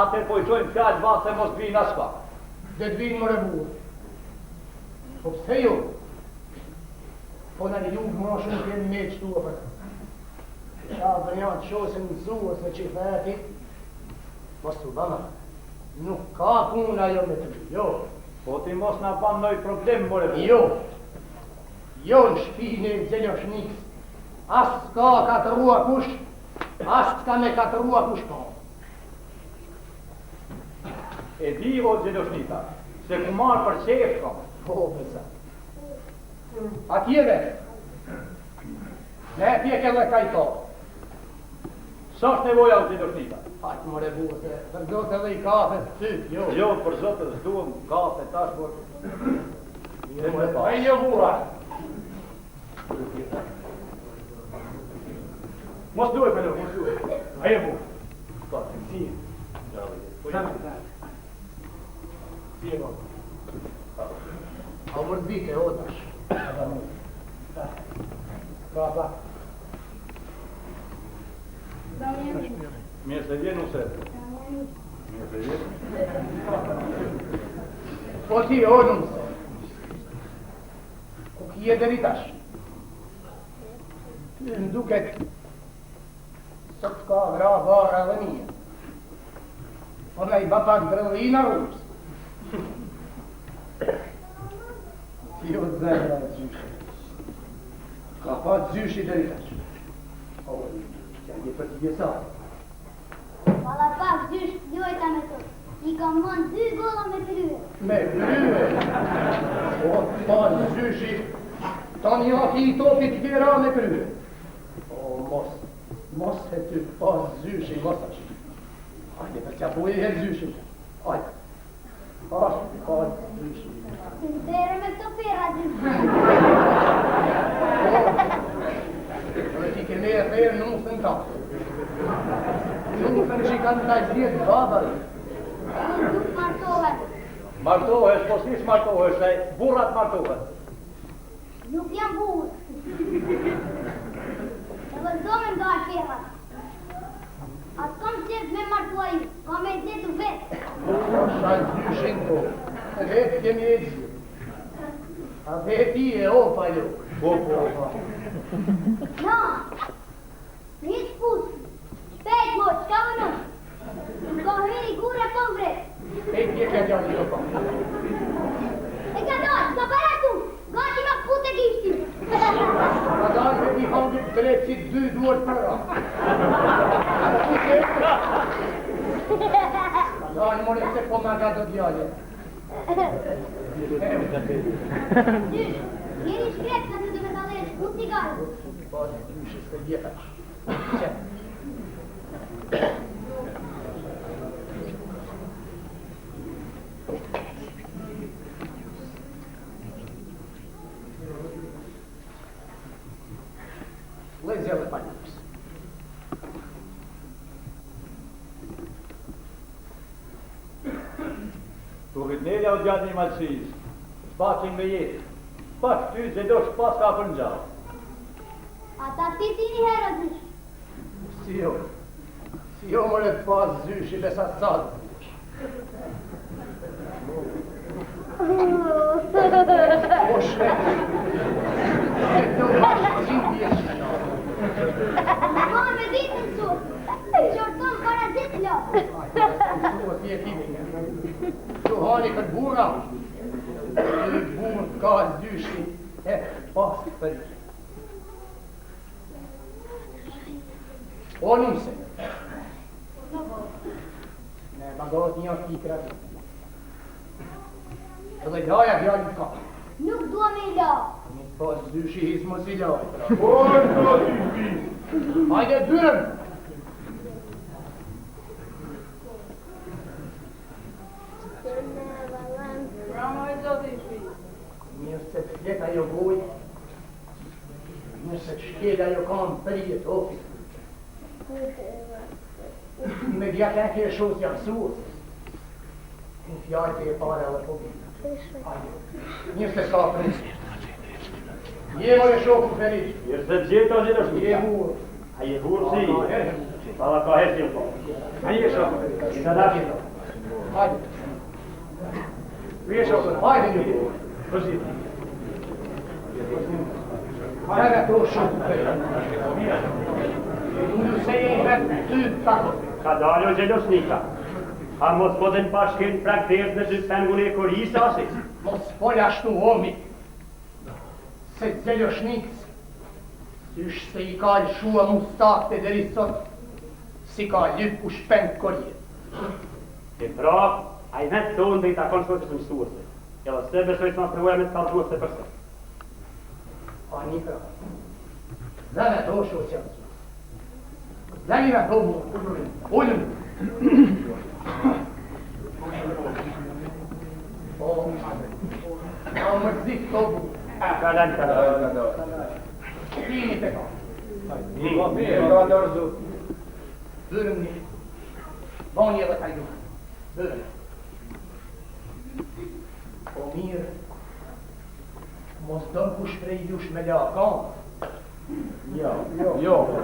Atër po I qojnë fjallë vatë se mos vinë aspa. Dhe të vinë mëre burë. Po pse jo? Po në një jugë ma shumë kemi me qëtu o për. Ja, për një atë shosin mësuo se që I theti, mos të bëma. Nuk ka puna jo me të një, jo. Po ti mos na ban nëj problem, more burë. Jo. Jo në shpine I Gjeljoshnikës. As s'ka katërua kush, as s'ka me katërua kush ka. E di o Gjeljoshnika, se ku marë për qef ka. Po, përsa. Atjeve, ne pjek edhe kajto. Sa është nevoja o Gjeljoshnika? Hajtë more burë, se përdojt edhe I kafe të cyt, jo. Jo, për zotës, duhem kafe, tash por... E një bura. Mos duhe për mos duhe. Aje bu. Ka, si. Si e go. A vërdike, o tash. Ka pa. Mirë se vjen ose. Mirë se vjen. Po ti, o nëse. Ku kje deri tash. Më duket sot ka vra vara dhe mija. Po ne I ba pak drëllina rrës. Jo të zemra e zyshi. Ka pa zyshi deri tash. O, që një për t'i gjesa. Valla pak dysh lojta me to. I kam mën 2 golla me krye. Me krye? O, pas zyshi, tani ati I topit tjera me krye. O, mos e ty pas zyshi, mos ashtë. Hajde, për qëa po e her zyshi. Hajde. Ashtë pas zyshi. Dere me këto pera zyshi. Dhe ti ke me e ferë në nusën ta. Nusën që I kanë taj zjetë babari. Nuk martohet. Martohesh, po s'kish martohesh, e burrat martohet. Nuk jam burr. E vazhdo me ndaj ferrat. Atë kam qef me martua ju, kam e detu vetë. Shaj zyshin to, vetë kemi e zi. A veti e opa jo. Po. Na, një spus. Shpejt mo, qka më në? Ka hrini kure po vret. E tje ka gjani të pa. E ka dojë, s'ka para tu, gati ma pute gishtin. Ka dojë me ti handu drejt si 2 duar për ra. Ka dojë more se po ma ga do djale. Dysh, jeni shkrep në të me talesh, ku t'i gajë. Po, dyshë se vjeta. Qe. Lezja dhe panjës. Tu vitnelja o gjatë një malësis, shpakin me jetë, pak ty gjelosh pas ka për në gjallë. Ata ti një herë dysh. Si jo more pas zyshi besa sadë. O shretë, se të bashkë 100 vjeç me nërë. Ma me vitën su, qërton para ditë lo. Tu hani këtë burra, këtë burë ka zyshi e pas për. O nuse, ne bagot një fikra të. Edhe laja vjallit ka. Nuk dua me I la. Një pas zyshi his mos I laj. O, do zyshi. Hajde byrëm. Rama e zoti shpi. Njërë se të fleta jo goj, njërë se të shkjeda jo kam përjet ofi. Me vjetë e kje shos jam suos. Në fjallë të e pare dhe po bina. Njërë se s'ka prins. Je më e shoku feliç. Njërë se gjithë o gjithë është Je murë. A je burë si? Pala ka hesim po. A je shoku? I të dashi to. Hajde. Je shoku, hajde një burë. Përsi. Hajde to shoku feliç. Në se je vetë ty tako. Ka dalë o gjelosnika. A mos po dhe në pashken prakterës në gjithë pengun e korisë asis. Mos folja ashtu omi. Se zeljoshnikës, sysh se I ka lëshua mustakte dheri sot, si ka lyp u shpend korje. E pra, a I vetë tonë dhe I takon shkotës në mësuese. Edhe se besoj të ma përvoja me të kalëgjua se përse. A një pra, dhe me to shos jam su. Dhe një me to mu, ullëm. O, mërzit to bu. Kalan. Tini të ka. Bërëm një. Bani edhe kajdu. Bërëm. O mirë. Mos dëm kush prej jush me la kam. Jo. Me të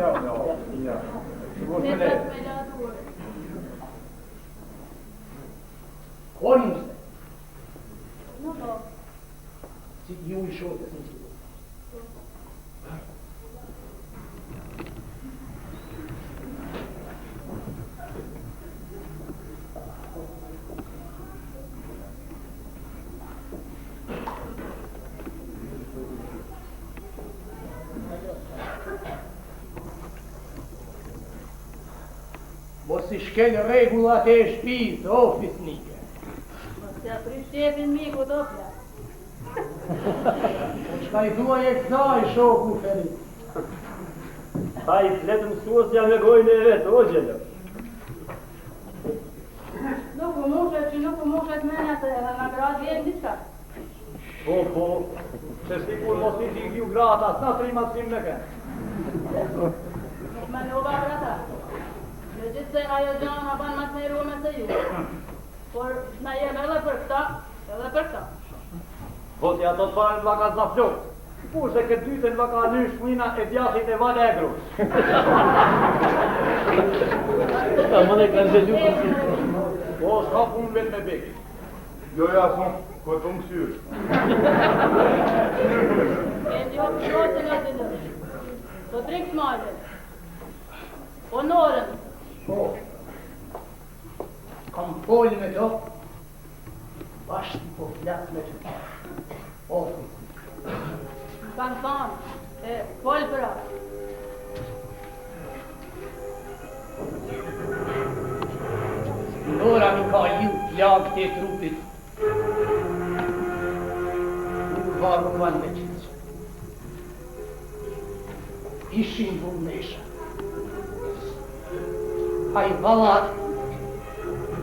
me la duhe. Ko njëse. Nuk do. Si ju I shotës në qëtë. Mos si shkel regullat e shtëpisë, ofisnike. Mos ja prish shefin miku do flas. Qka I duaj e kësaj, shoku Ferit? Ta I fletë mësuesja me gojnë e vetë, o gjellë. Nuk u mushet që nuk u mushet menja të nga gratë jenë diçka. Po, që sikur mos I t'i ju grata, s'na trimatësim me kënë. Nuk me nova grata. Në gjithë se ajo gjana na banë më të nerume se ju. Por na jem edhe për këta. Po që ato të parën vaka zna flokë. Po se këtë dytën vaka në shmina e djathit e vale e grus. Ta më ne kanë zëllu për si. Po, s'ka punë vetë me beki. Jo, ja, son, ko të më syrë. E ndio të shote nga të dërë. Po trikë smajle. Honorën. Po, kam folë me do, bashkë po flasë me që ofis. Kanë thanë, e folë për atë. Ndora mi ka ju plagë të trupit. Kur varuan me qëtë. Ishin vullnesha. Ai valat,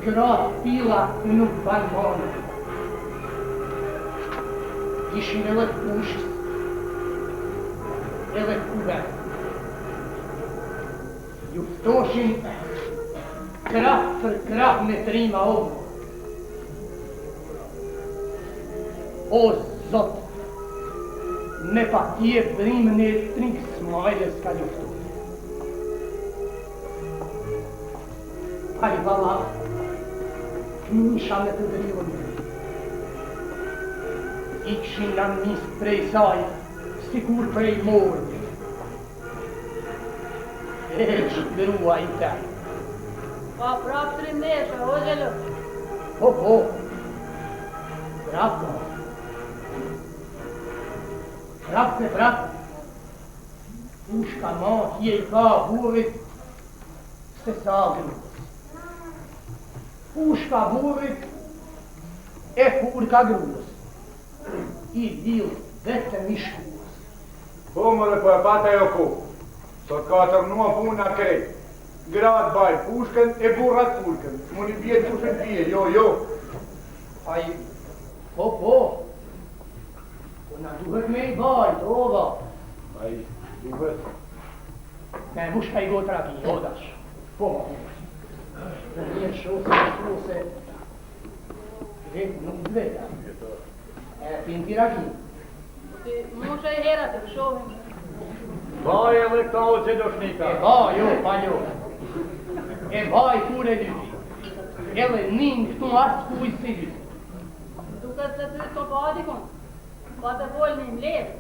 gratë pila nuk banë monë. Ishin edhe të pushës, edhe të kuvet. Juftoshin krah për krah me trima omë. O Zot, me pa tje brimën e trinkë smajle s'ka juftu. Ai vala, nisha me të drilën. Ikshin në nisë prej saj, sikur prej morë. E që grua I te. Pa prapë trimnesha, o gjellë. Po, prapë. Prapë. Ushka ma hje I ka burit, se sa grua. Pushka burit e furka gruës. I dilë vetëm I shkuës. Po, mëre, po e pata jo ku. Sot ka tërnua puna krejt. Gratë baj pushken e burrat pushken. Muni bjetë pushken bjetë, jo. Ai, po. Po na duhet me I bajt, ova. Ai, duhet. Ne mushka I gotra ki, odash. Po, në njërë shose, vetë nuk dveta. E fin t'i rakin. Ti mushe I hera të shohin. Vaj edhe këta o gjeloshnika. E vaj, jo, pa jo. E vaj kure lypi. Edhe nin këtu asë kuj si lypi. Duket se ty s'ko pa adikon. Pa të folë një mletë.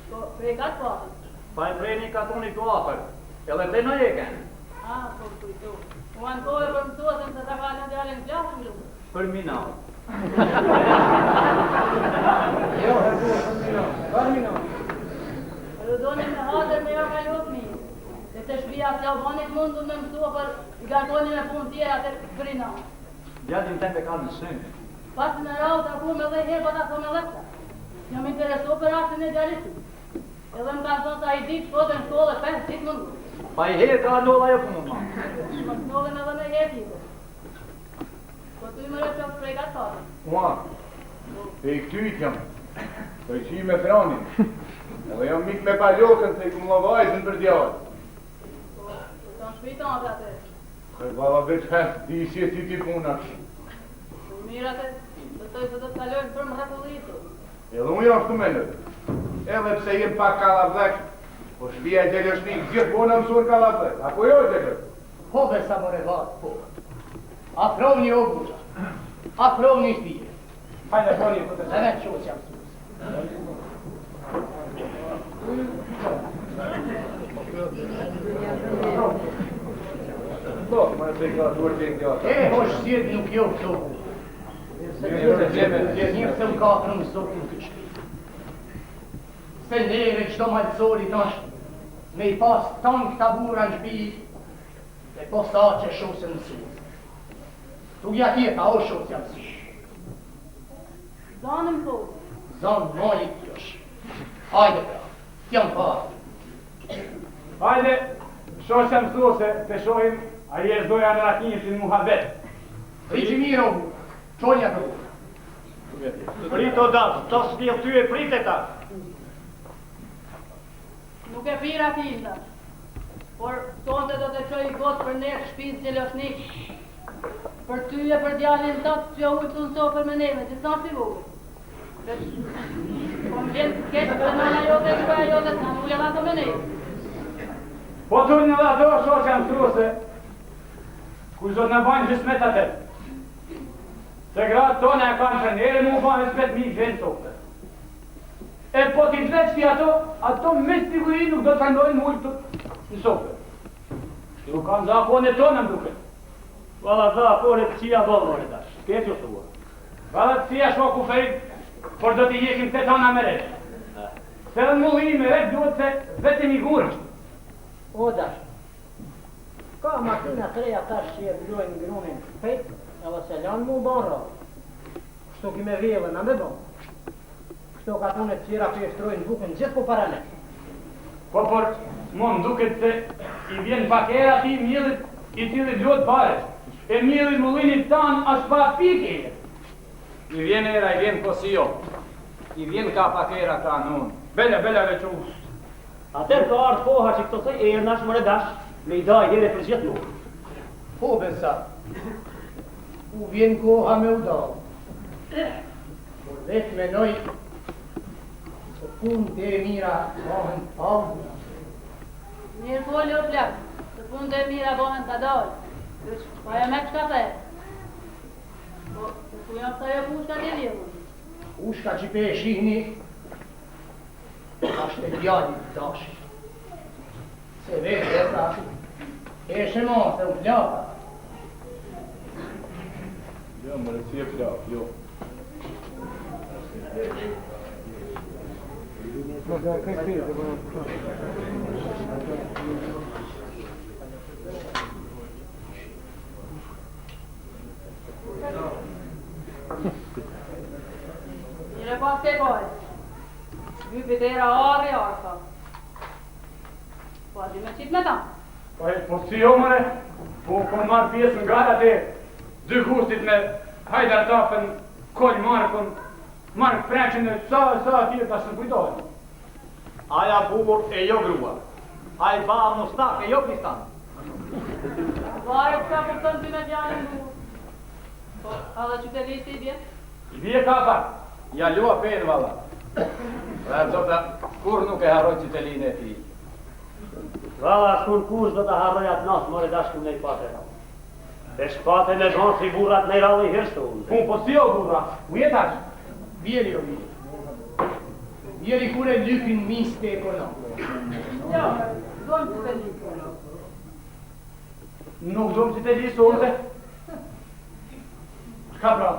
Po prej katë patët. Pa I prejni katoni të apër. Edhe te në jeken. Po kujtu. U anë kohë për mësuasën se ta ka në djallin klasë më lumë. Për minau. Jo, për minau. Edhe doni me hadër me jo ka ljot mirë. E të shpia s'ja banit mundu me mësua për I gartoni me punë tjera të përina. Djallin tembe ka në sënë. Pas në rau të aku me dhe herë pa ta thome lepta. Jam interesu për rastin e djallisit. Edhe më kanë thonë sa I ditë shkote në shkolle 5 ditë mundu. Pa I herë ka ndolla jo punë, ma. Më të nove edhe me herë tjite. Po tu I më rëpë prej ka të fatë. Mua, e I këtyjt jam. Po I qi me franin. Edhe jam mik me paljokën se I kumë la vajzën për djallë. Po të në shpiton atë atë. Kërë bala veç hesë, ti I si ti puna. Mirë atë, dhe toj se do të kalojnë për më rëpullitu. Edhe unë jam shtu menër. Edhe pse jem pak kalavdek, po shpia e gjelëshnik gjithë bona mësur kalavdek. Apo jo gjelër? Po besa more vatë, po. Afrovni o gura. Afrovni shtije. Hajde, shoni, po të se vetë qosë jam sus. Do, ma e se ka duhet të njëtë. E, hosh sjed nuk jo këto. Njërë se më ka në zotin të shpi. Se nere qdo malësori tash me I pas tanë këta bura në shpi E po sa që shosë mësues. Rrugja tjeta o shosë jam mësues. Zanëm po. Zanë mojit tjosh. Hajde pra, t'jam parë. Hajde, shosja mësuese, të shohim a je zdoja në rakinjë si në muhabet. Riqi mirë o bu, qonja të bu. Prit o dash, të s'një ty e prit e ta. Nuk e pira tinda. Por sonte do të qoj gotë për ne shpiz gjeloshnik. Për ty e për djalin tëtë që ujtë të nësofër me neve, që s'na shpivohë. Po më vjen keqë për nëna jote e shkoja jote, s'na nullja dhe të me neve. Po të në dhe do shosja mësuese, kush do të në bajnë gjysmet atë. Se gratë tonë e kanë që njerë mu bajnë smet mi gjenë softe. E po t'i dhleq ti ato me siguri nuk do të ndojnë ujtë në softe. Shtu kanë zakone tonë më duke. Vala zakone të qia bolore dash, ke që thua. Vala të qia shoku ferit, por do t'i jekim të tona me rejtë. Se në mulli me rejtë duhet se vetëm i gurë. O dash, ka makina të reja tash që e vlojnë grunin fejt, edhe se lanë mu barra. Kështu kime vjellën, a me bon. Kështu ka tune të qira që e shtrojnë bukën gjithë po parane. Po por, mo më duket se i vjen pakera ti mjëllit i cili ljot bare. E mjëllit mullinit tanë ashtë pa pike. I vjen era, i vjen kosio. I vjen ka pakera ka nun. Bella veç usht. Atër ka ardhë koha që këto thej e nash mëre dash, me i da i jere për gjithë nuk. Po besa, u vjen koha me u dalë. Por vetë menoj, se punë të e mira bëhen pauzë. Mirë folë o plak, se punë të e mira bëhen të dalë. Pa e me këshka the. Po, se ku jam të e pushka të lirë. Ushka që pe e shihni, ashtë e djallit dashi. Se vetë besa, e shemo se u plaka. Jo, mërë si e plak, jo. Njëre pas ke kojë. Vypit era arri arsa. Po adi me qitë me ta. Po si jo mëre, po kom marrë pjesë nga atë dy gustit me hajdar tafën, koll markën, marrë preqën e sa atje ta shën kujtojnë. Aja bur e jo grua. Aj barë në stak e jo pistan. Vare që ka përton ty me djallin duhur. Po, edhe që të listi i bje? I bje kapa. Ja lua penë valla. Dhe zota, kur nuk e harroj qytelin e ti. Vala, kur kush do të harroj atë nasë mëre dash ku ne i pate ra. E shpate në zonë si burrat në i ralli hirstu. Po si jo burra, u jetash? Vjeri o vjeri. Vjeri kure lypin miste ekonomë. Jo, zonë që të listi. Nuk zonë që të listë orte. Shka pra?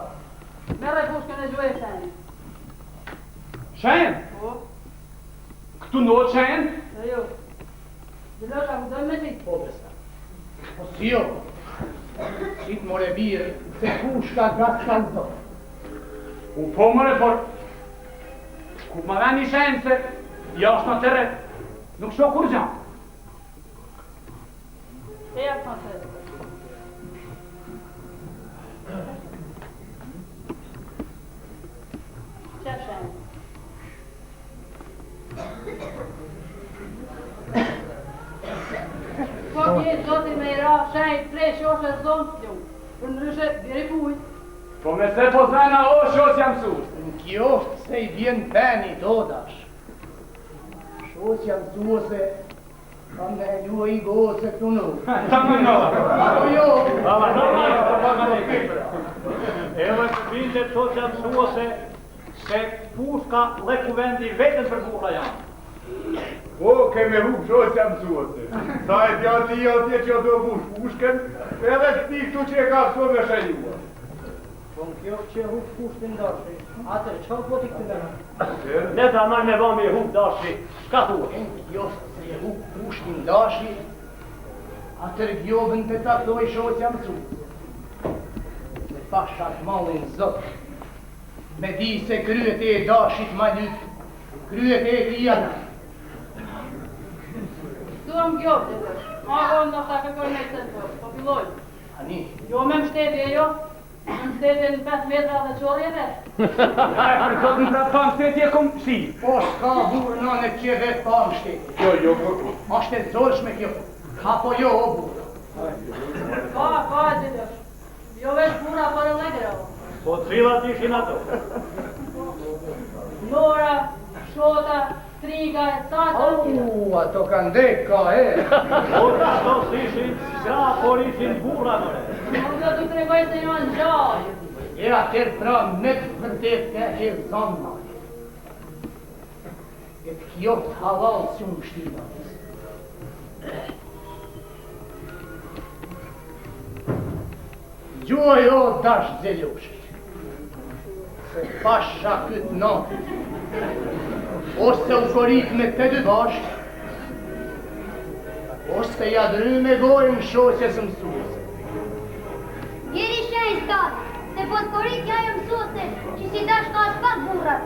Mere pushkën e gjuaj shenjë. Shenjë? Po, Këtu në shenjë? e jo. Dëllosha ku dojnë me qitë. Po besa. Po si jo. Qitë more birë, se kushka gas kanë zonë. Po mëre, por ku ma dhe një shenjë se jashtë në tëre, nuk shko kur gjanë. E ja këta të. Qa shenjë? Po kje zoti me i ra shenjë tre shoshe zonë të ljumë. Për ndryshe, bjeri bujt. Po me se po zena o shos jam sus. Në kjoftë se i vjen peni dodash. Shos jam suose, kam me lua i gose këtu në. Ta më nëlla. Apo jo. Edhe të binte të që janë suose se pushka dhe kuvendi vetën për burra janë. Po, keme huk shos jam suose. Sa e djati i atje që do bush pushken, edhe këti këtu që e ka pëso me shenjua. Po në kjo që huk pushtin dashi, atër qa po t'i këtë gëna? Ne ta marrë me vami e huk dashi, shka thua? Në kjoftë se e huk pushtin dashi, Atër gjobën të taktoj shosja mësues. Se pashat malin zot, me di se kryet e dashit ma lyt, kryet e krijana. Duam gjobë të vësh, ma vonë në ta kërkoj me të të po filloj. Ani? Jo me mështetje jo, me mështetje në 5 metra dhe qorje vesh. Ja, për të në të mështetje kom si. Po s'ka burë në në që vetë pa mështetje. Jo, po. Ashtë e zorshme kjo, apo jo o burë. Ka e Gjellosh. Jo vesh pura për e legre o. Po cilat ishin ato? Nora, Shota, Triga e Sata. Ato kanë dek ka e. Po ato ishin gra, por ishin burra nëre. Nuk do të tregoj se janë gjallë. E atër pra me të vërtet ka e zonë. E të kjo të halal si unë shtina. Gjuaj o dash Gjelloshi, se pasha këtë natë, ose u korit me të dy bashkë, ose jadry me gojnë shoqes mësuese. Jeri shenjë statë, se po të korit ja jo mësuese, që si dash ka është pak burrat.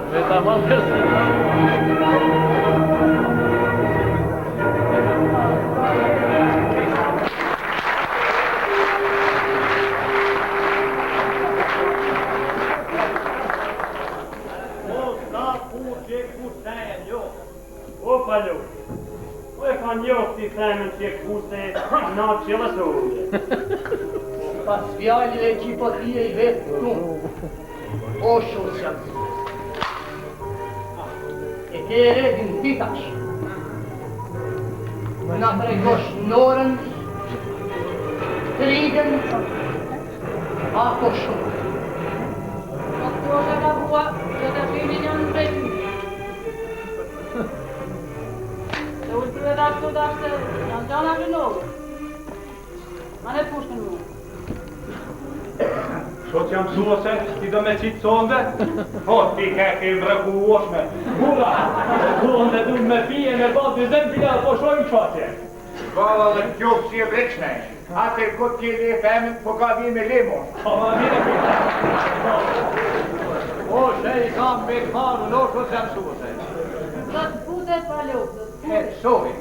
Me ta malë Falju. Po e ka njofti themen që e kuse na qëllësore. Pas fjallëve që i po t'je i vetë tunë, o shosja mësues. E ke redin ti tash. Më na tregosh Norën, Trigën, apo shumë. Po të është ka bua, do të shimi një në brejtë. Se u të vedash të dashtë, janë gjana zhënovë. Ma ne pushkën mu. Shot jam mësuese, ti do me qitë sonde? Po, ti ke vrëku uoshme. Bura, sonde du me pije me ba 20 bila, po shojnë qatje. Vala dhe kjo si e vreqme. Atër këtë kje le femën, po ka vi me lemon. Po, ma mire pita. O, që i kam me të marë, në shos jam mësuese. Do të putet pa lukë. E, shohi.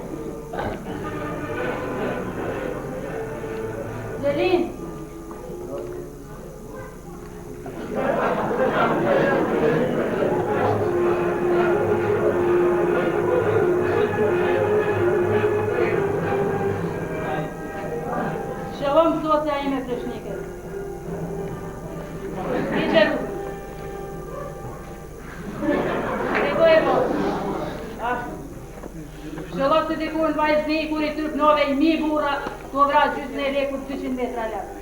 Gjelin, shëllëm socja ime preshnike. I gjeru. Rego e po. Shëllëm të dikur në vajzni, kur i tërp nove i mi bura, ku vra gjysë në rekur 200 metra lakë.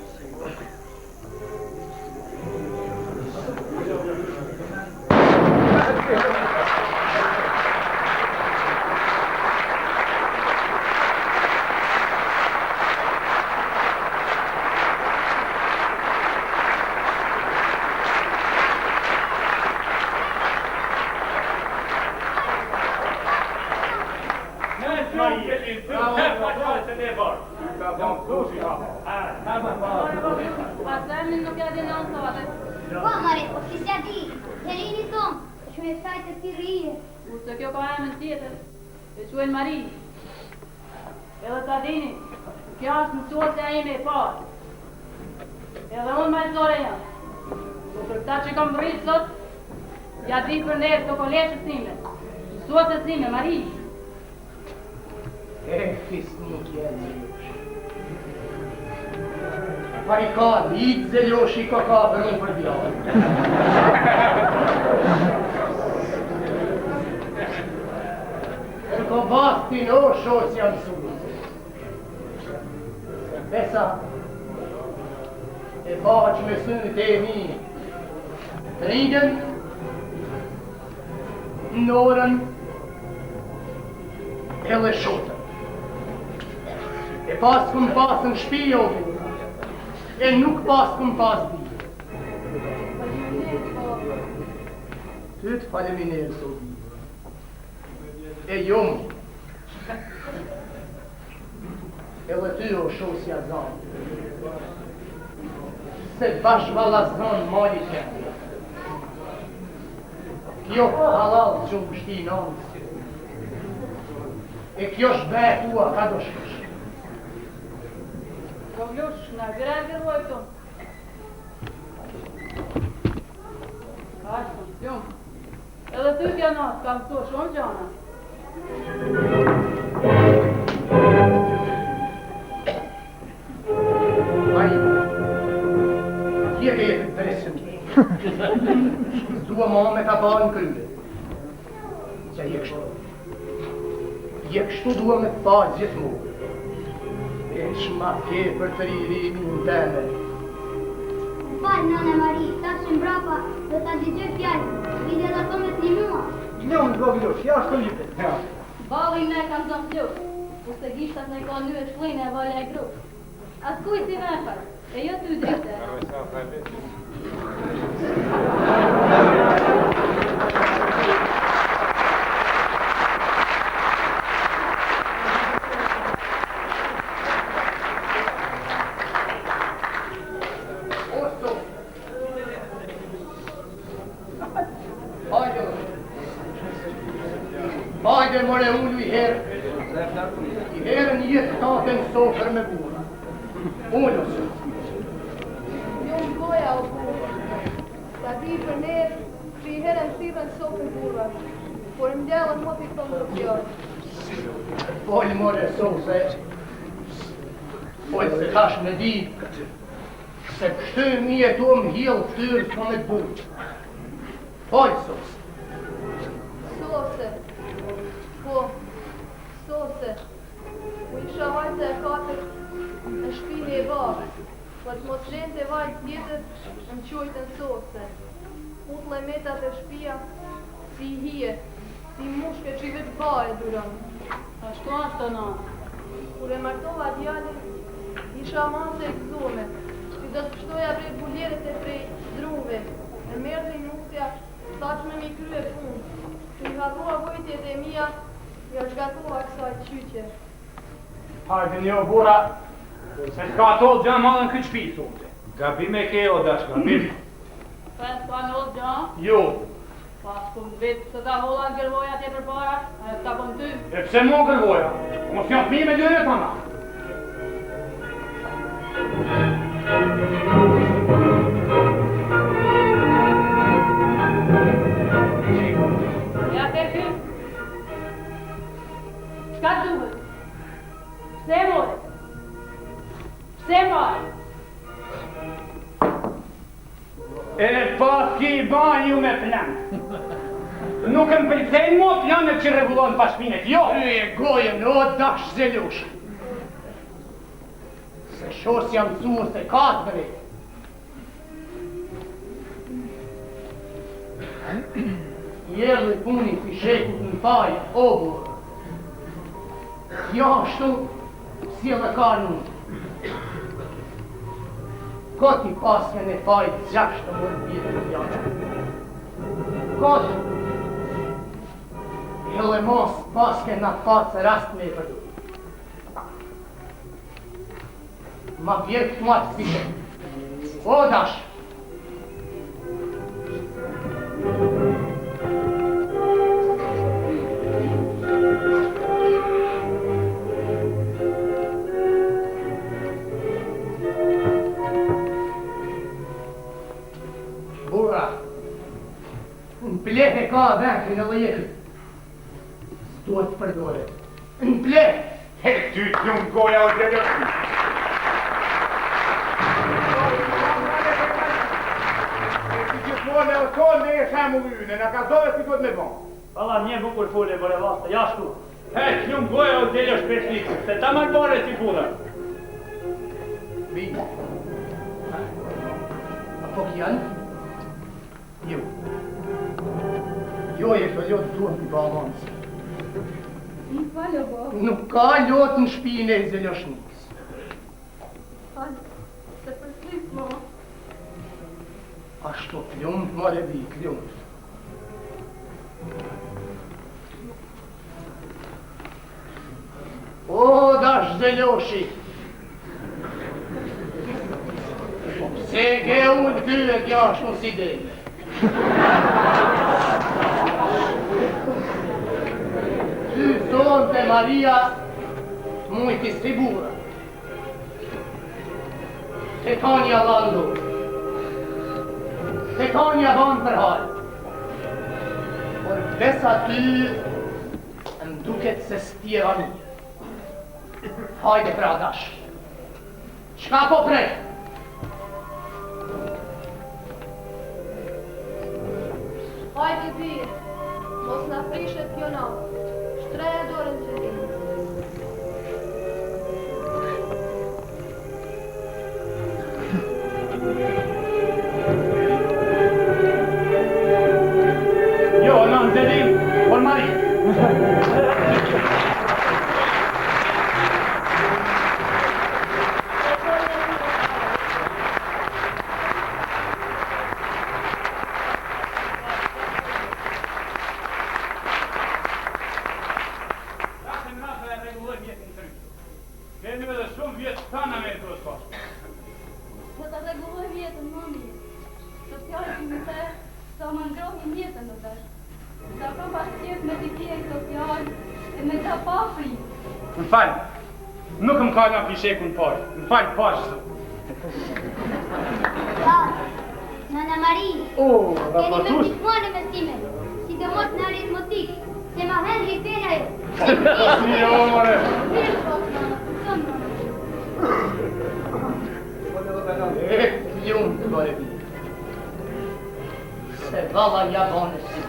Pasërmin nuk ja din në sate. Po, mare, po si s'ja di, Helini thonë, që e sajtë të rije. Kurse kjo ka emën tjetër, e quen Mari. Edhe ta dini, kjo është mësuesja ime e parë. Edhe unë majzore jam. Por për ta që kam rritë sot, ja di për neve të koleshës time. Mësuesës time, Mari. Fisnik e Gjelloshi. Pa i ka litë Gjelloshi ka për unë për djallë. Kërko bastin o shosja mësuese. Besa, e baqë me sënët e mi, Trigën, Norën, edhe Shotën. E pas këm pasën shpijë o burë, e nuk pas këm pas dhije. Ty të faleminerë, so dhije. E jo më. edhe ty o shosja zanë. Se bashkëvalaznon mali kënë. Kjo halal që më shti nëndës. E kjo shbe tua ka do shkosh. Kom lush, në gërë roj tonë. Ashtë, shumë. Edhe ty kja natë, kam të shumë gjana. Ai, tjere jetë të dresim. Zdua ma me ta ba në kryve. Qa je kështu. Je kështu dua me të pa gjithmonë. E shma ke për të ririmin në teme. Falë, nane Mari, ta që mbrapa dhe ta digjë fjallë, ide dhe të me të një mua. Gleon të goglosh, ja është të lype. Balin ne kam zonë fluk, ose gishtat ne ka një e shplejnë e valja e grup. Atë kuj si vefar, e jo ty drite. Hajde more ullu i herë. I herën jetë tatën sofër me bura. Ullu së. Jo më goja o burë. Ta di për nerë që i herën thirën sofër burë. Por më gjallën mot i thonë të pjorë. Folë more sose. Folë se tash me di. Se kështu mi e tu më hjellë ftyrë së me të burë. Folë sose. Sose. Po, sose, ku isha vajtë e katër në shpini e babës, po të mos gjente e vajtë tjetër në qojtën sose. Utle metat e shpia si hije, si mushke që i vetë ba e duron. Ashtu ashtë në. Kur e martova djali, isha mase e këzume, që do të pështoja prej buljeret e prej druve, e merdhe nusja, saqme mi krye fund, që i hadua vojtjet e mija, ja shgatova kësaj qyqe. Hajde një bura, se t'ka tolë gjënë madhën këtë shpi, sote. Gabime ke o dash, gabim. Pes ka në ollë gjënë, Jo, pas ku më vetë se ta holla në gërvoja tje për para, e ta kom ty. e pse mo kërgoja? Mos janë fmi me dyre të ana. Ja ke ty? Shka të duhet? Pse more? Pse more? E pas ki i banju me plan. Nuk më pëlqejnë mo planet që regulon pa shpinet, jo! Ty e gojën, o dash zelush. Se shos jam cuës e katëve. Jellë puni të shekut në fajë, o burë. Jo ashtu, si edhe ka në. Koti paske në fajë 6 mërë vjetë në janë. Koti. Hele mos paske në fatë rast me e përdu. Ma vjerë këtë matë spite. O dash. Bura, në pleh e ka ventin edhe jekët. S'duhet të përdore. Në pleh! He, ty t'jumë goja o të lëshni. Si gjithmonë e o tonë dhe e shemë u yne, në ka zove si duhet me bon. Alla një bukur fule, bore vasta, jashtu. He, t'jumë goja o t'jelë shpeshnikë, se ta marrë si puna. Bine. Apo kjanë? Jo. Jo e të ljotë duhet në bamanës. Nuk falë o bo. Nuk ka ljotë në shpijin e zeljoshnikës. Falë, se përslis mo. Ashtu kljumt, more vi, kljumt. O, dash Veloshi. Se ke unë pyet jashtë në si dele. Ty thonë të Maria mujti sibura. Te Tanja landu. Te Tanja van për halë. Por besa ty më duket se stjera një. Hajde pra dash. Qka po prej? Hajde birë, mos na prishet kjo natë. Shtreja dorën që ti. Jo, në zelim, por Mari. Kemi edhe shumë vjetë tana me të rësfashë. Po të rregulloj vjetën, mami. Socialë që më the, sa më ndrohin jetën në tash. Sa ka pas tjetë me t'i pjek socialë e me ta pa fri. Më falë, nuk më ka nga pishekun parë. Më falë pashë. Nana Mari, keni me gjithmonë me stime, sidomos në aritmetik, se ma Henri Fena jo. Si jo, more. Ljumë të bëre vi. Se valla jabone si.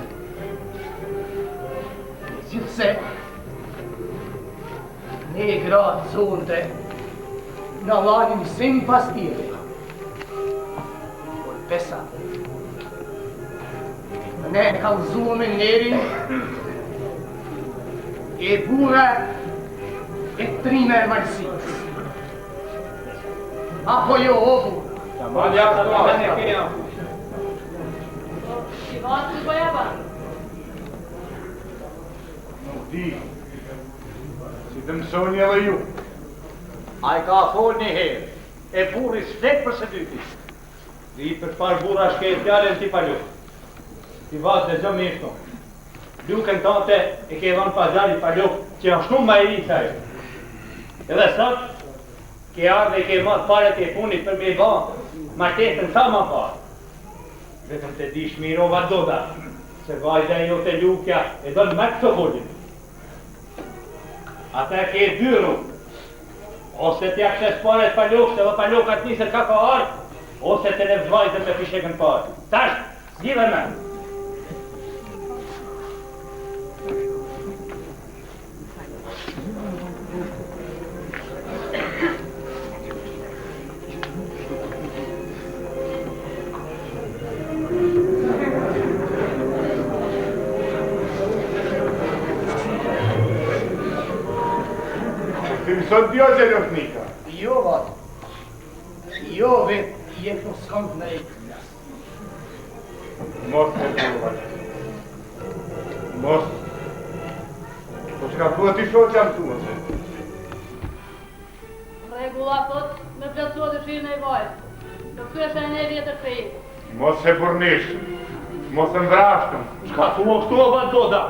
Gjithse, ne gratë zonte, në lanin sim pastire. Por pesa, ne kalzuo me nerin, e bura e trime e marsis. Apo jo obu. Ma jashtë të mene kena. I vatë të bëjaba. Nuk di, si të mësoni edhe ju. A i ka thonë një herë, e burri shtek për së dyti. Di për çfarë burra shkejt fjallën ti palu. Ti vatë dhe zëmë ishto. Lukën tante e ke dhënë pazari palu që ashtu ma i rita e. Edhe sot, ke ardhe e ke matë paret e punit për me ba, martesën sa ma parë. Vetëm të di shmirova doda, se vajza jo të lukja e do në me këtë hodin. Ata ke dy rrugë. Ose t'ja këshes paret paluk, se dhe palukat nisët ka ka ardhë, ose të ne vajzën me pishekën parë. Tash, zgjidhe me. Ti mëson t'jo gjelofnika. Jo, vatë. Jo, vetë, jetë në skënd në e klas. Mos të përva. Mos. Po shka thua ti shoqë jam tua se. Regula thot me plëtsua dëshirën e vajtë. Do këtu e shajnë e vjetër për jetë. Mos e burnishëm. Mos e mvrashtëm. Shka thua kështu o vadoda?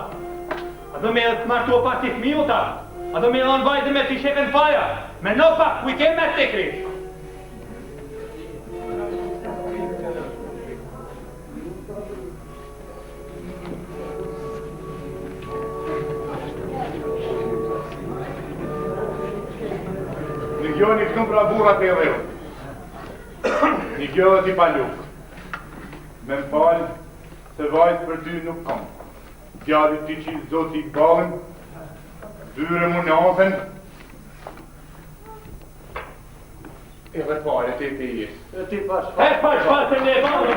A do me të martu o pak t'i fmiuta? A do me lanë vajzë me t'i shekën faja? Me në pak, ku i kemë me të tekri? Një gjo një këtëm pra burat e reo. Një gjo dhe t'i paluk. Me më falë, se vajzë për ty nuk kam. Djadit ti që zoti i balën, dyre mu natën, e dhe pare të të jesë. Ti pash. E pash fatën e balë,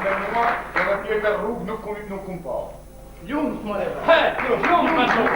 Me mua, edhe tjetër rrugë nuk kum pa. Ljumë të mëre. he, shumë më shumë.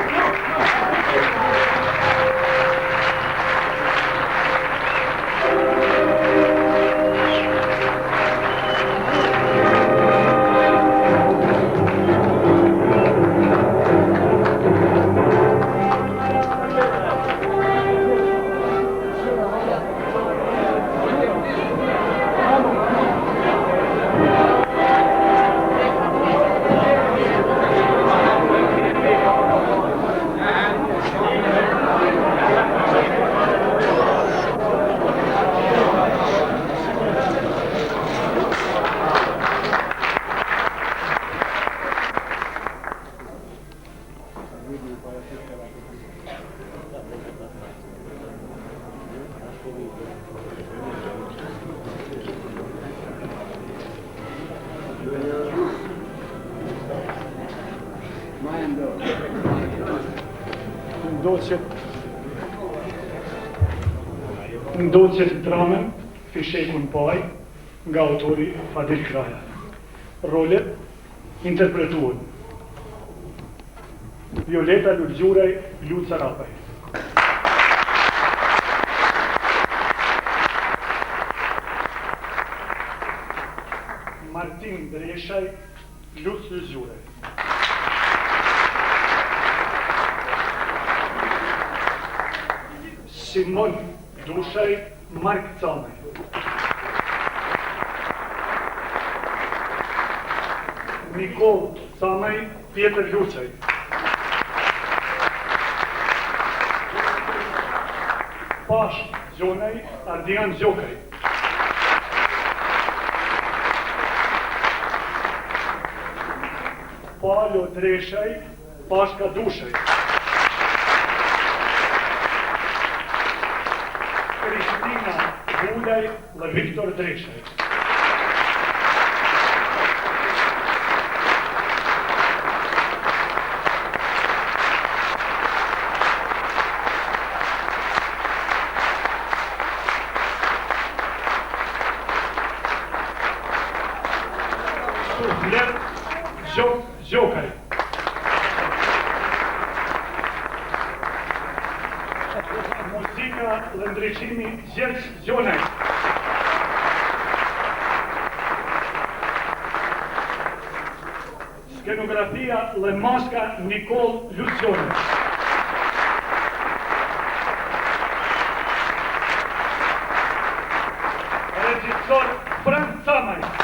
Ndoqet dramën Fishekun Paj nga autori Fadil Kraja. Rolet interpretuan Violeta Lulgjuraj, Luca Rapaj. Martin Dreshaj, Luc Lulgjuraj. Simon Dushaj, Mark Camaj. Nikol Camaj, Pjetër Luqaj. Pash Gjonaj, Ardian Gjokaj. Palo Dreshaj, Pashka Dushaj. Kristina Bulaj dhe Viktor Dreshaj. Sufler Gjokaj. Muzika dhe ndryqimi Gjergj Gjonaj. Skenografia dhe maska Nikol Lucionaj. Regjisor Frank Camaj.